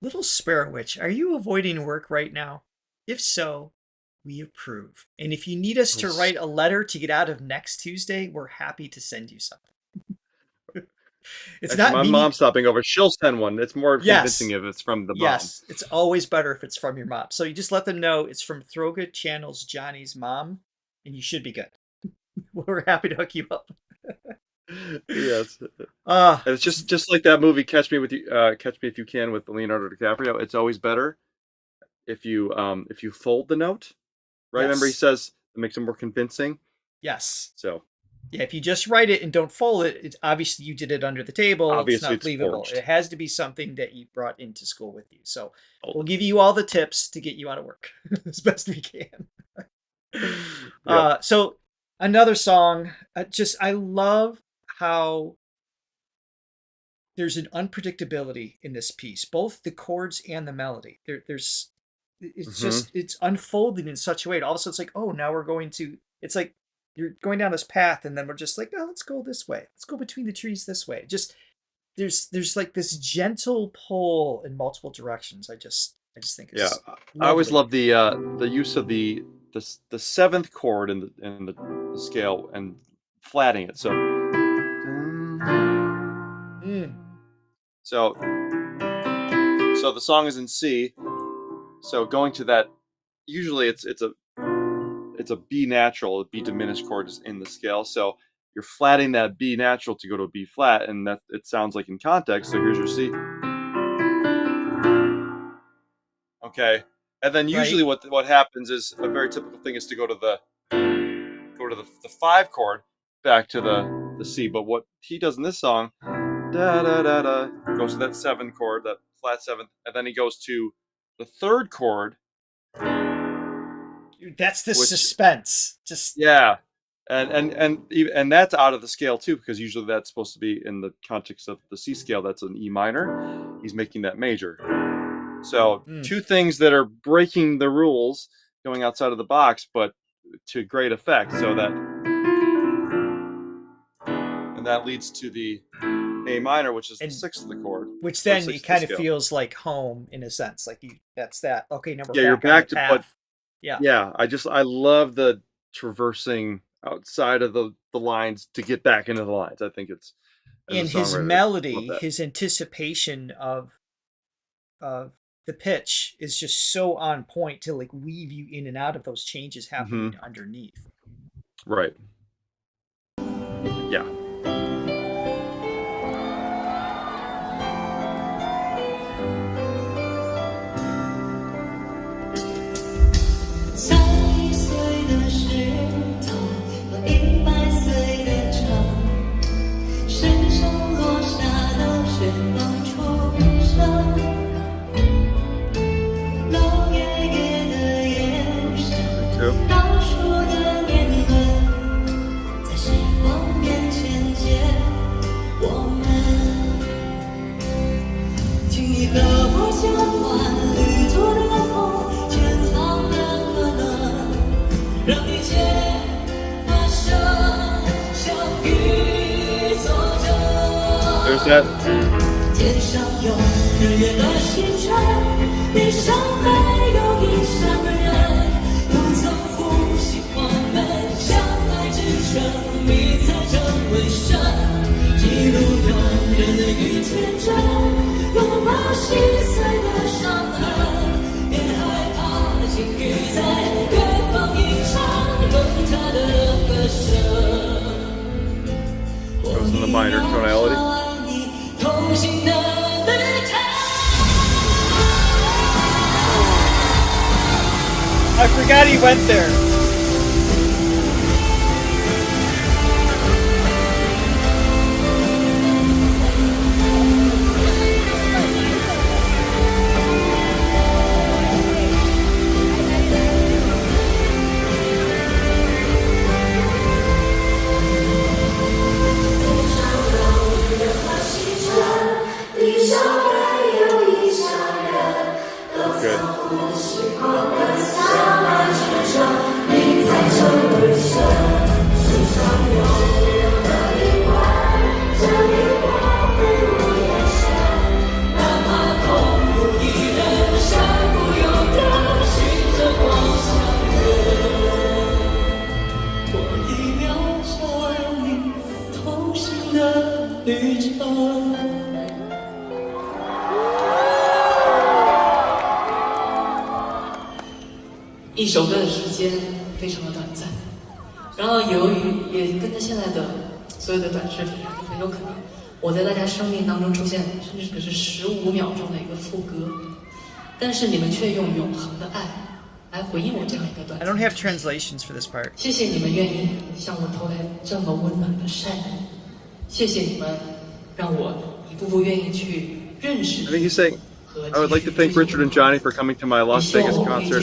Little Sparrow Witch, are you avoiding work right now? If so, we approve. And if you need us to write a letter to get out of next Tuesday, we're happy to send you something. It's actually, not my mom's stopping over. She'll send one. It's more convincing if it's from the mom. Yes, it's always better if it's from your mom. So you just let them know it's from Throga Channel's Johnny's mom, and you should be good. We're happy to hook you up. Yes. And it's just like that movie Catch Me If You Can with Leonardo DiCaprio. It's always better if you fold the note. Right? Yes. Remember he says it makes it more convincing. Yes. So yeah, if you just write it and don't fold it, it's obviously you did it under the table. Obviously, it's not believable. Forged. It has to be something that you brought into school with you. So we'll give you all the tips to get you out of work as best we can. So another song, I love how there's an unpredictability in this piece, both the chords and the melody. It's just, it's unfolding in such a way. All of a sudden it's like, oh, now we're going to, it's like you're going down this path and then we're just like, oh, let's go this way. Let's go between the trees this way. Just, there's like this gentle pull in multiple directions. I just think it's I always lovely. love the use of the seventh chord in the scale and flatting it. So the song is in C. So going to that, usually it's a B natural, a B diminished chord is in the scale. So you're flatting that B natural to go to a B flat, and that it sounds like in context. So here's your C. Okay, and then usually what happens is a very typical thing is to go to the 5 chord back to the C. But what he does in this song, da da da da, goes to that 7 chord, that flat 7th, and then he goes to the 3rd chord. Dude, that's the suspense. Just and that's out of the scale too, because usually that's supposed to be in the context of the C scale. That's an E minor. He's making that major. So 2 things that are breaking the rules, going outside of the box, but to great effect. So that leads to the A minor, which is the 6th of the chord. Which then it kind of feels like home in a sense. Like that's that. Okay, number. You're back to, but yeah. I love the traversing outside of the lines to get back into the lines. I think it's in his melody, his anticipation of the pitch is just so on point to like weave you in and out of those changes happening underneath. Right. Yeah. There's that. 天上有日月的星辰，地上没有一闪的人，不曾呼吸我们相爱之深，迷彩成为神，记录永远与天真，拥抱细碎的伤痕，别害怕，请雨在远方吟唱更加的歌声。Goes in the minor tonality. I forgot he went there. good. 一首歌的时间非常的短暂，然后由于也跟着现在的所有的短视频，很有可能我在大家生命当中出现，甚至只是15秒钟的一个副歌，但是你们却用永恒的爱来回应我这样一个短暂。 I don't have translations for this part. 谢谢你们愿意向我投来这么温暖的善意，谢谢你们让我一步步愿意去认识。 I think he's saying, I would like to thank Richard and Johnny for coming to my Las Vegas concert.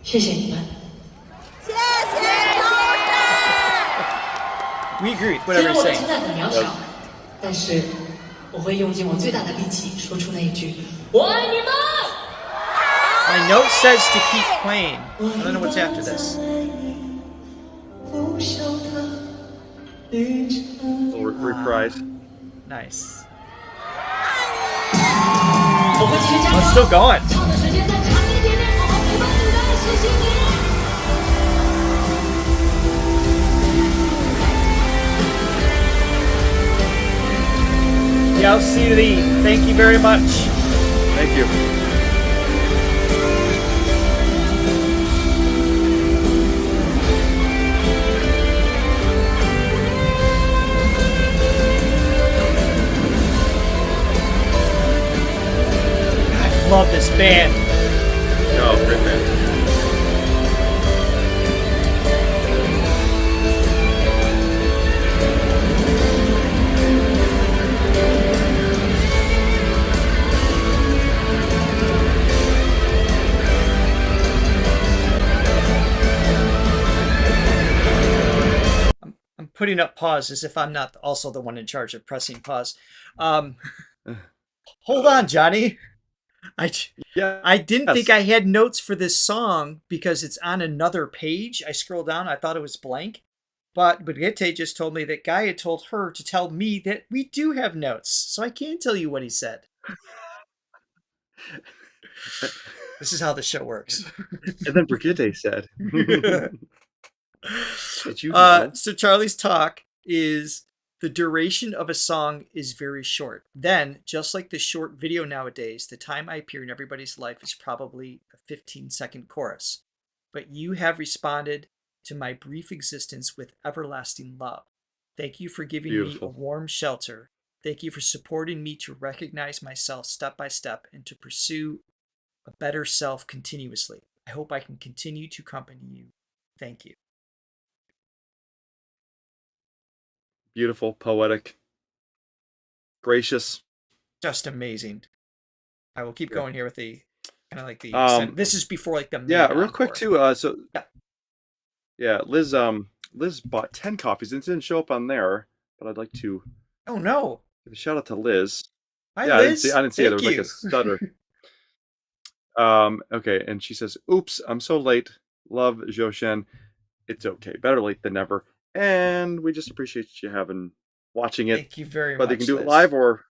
谢谢你们。We agree with 虽 whatever 然 you're 我的 saying. 存在很渺小，但是我会用尽我最大的力气说出那一句“我爱你们”。 My note says to keep playing. I don't know what's after this. Little reprise. Nice. 我会继续加 Oh, it's 油， still going. 唱的时间再长一点点，好好陪伴你的，谢谢你。 Yao Lee, thank you very much. Thank you. I love this band. Oh, great man. I'm putting up pause as if I'm not also the one in charge of pressing pause. Hold on, Johnny. I didn't think I had notes for this song because it's on another page. I scrolled down. I thought it was blank. But Brigitte just told me that Guy had told her to tell me that we do have notes. So I can tell you what he said. This is how the show works. And then Brigitte said. Did you know? So Charlie's talk is the duration of a song is very short. Then, just like the short video nowadays, the time I appear in everybody's life is probably a 15-second chorus. But you have responded to my brief existence with everlasting love. Thank you for giving me a warm shelter. Thank you for supporting me to recognize myself step by step and to pursue a better self continuously. I hope I can continue to accompany you. Thank you. Beautiful, poetic, gracious. Just amazing. I will keep going here with the kind of like the. This is before like the. Yeah, real quick encore. too. Yeah, Liz bought 10 copies. It didn't show up on there, but I'd like to. Oh no! Give a shout out to Liz. Hi, yeah, Liz. I didn't see it. There was Thank like a stutter. Okay, and she says, "Oops, I'm so late. Love, Zhou Shen. It's okay. Better late than never." And we just appreciate you watching it. Thank you very much. Whether you can do Liz. it live or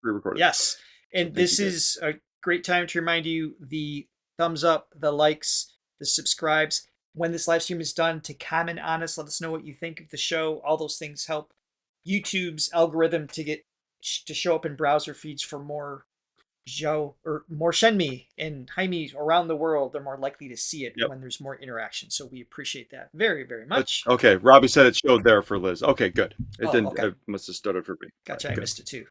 pre-recorded. Yes, and this is a great time to remind you: the thumbs up, the likes, the subscribes. When this live stream is done, to comment on us, let us know what you think of the show. All those things help YouTube's algorithm to show up in browser feeds for more Zhou or more Shenmi and Jaime around the world. They're more likely to see it when there's more interaction. So we appreciate that very, very much. Okay, Robbie said it showed there for Liz. Okay, good. It didn't. Okay. It must have stuttered for me. Gotcha, Right, I good. missed it too.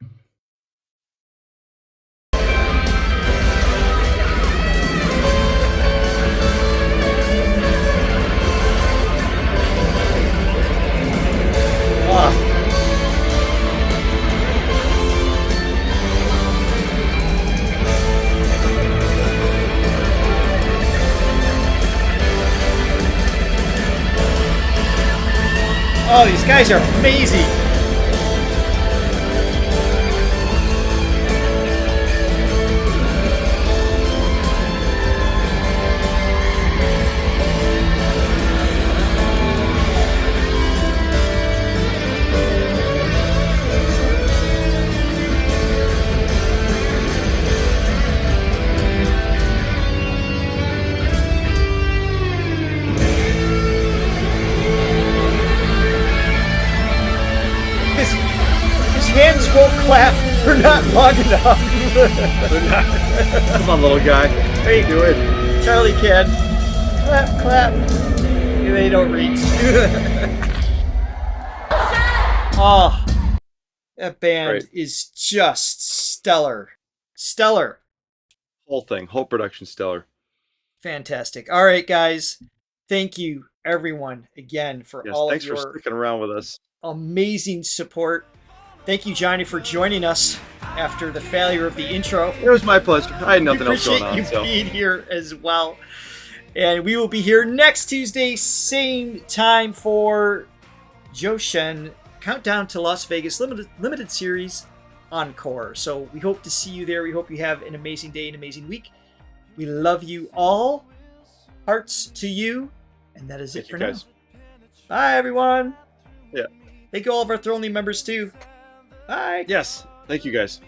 Oh, these guys are amazing. Hands won't clap. They're not long enough. Come on, little guy. Hey, do it. Charlie can. Clap, clap. They don't reach. Oh, that band is just stellar. Stellar. Whole thing, whole production stellar. Fantastic. All right, guys. Thank you, everyone, again for all thanks of your for sticking around with us. Amazing support. Thank you, Johnny, for joining us after the failure of the intro. It was my pleasure. I had nothing else going on. Appreciate you being here as well. And we will be here next Tuesday, same time for Zhou Shen Countdown to Las Vegas limited series encore. So we hope to see you there. We hope you have an amazing day, an amazing week. We love you all. Hearts to you. And that is it for now. Bye, everyone. Yeah. Thank you all of our Throne members too. Bye. Yes. Thank you guys.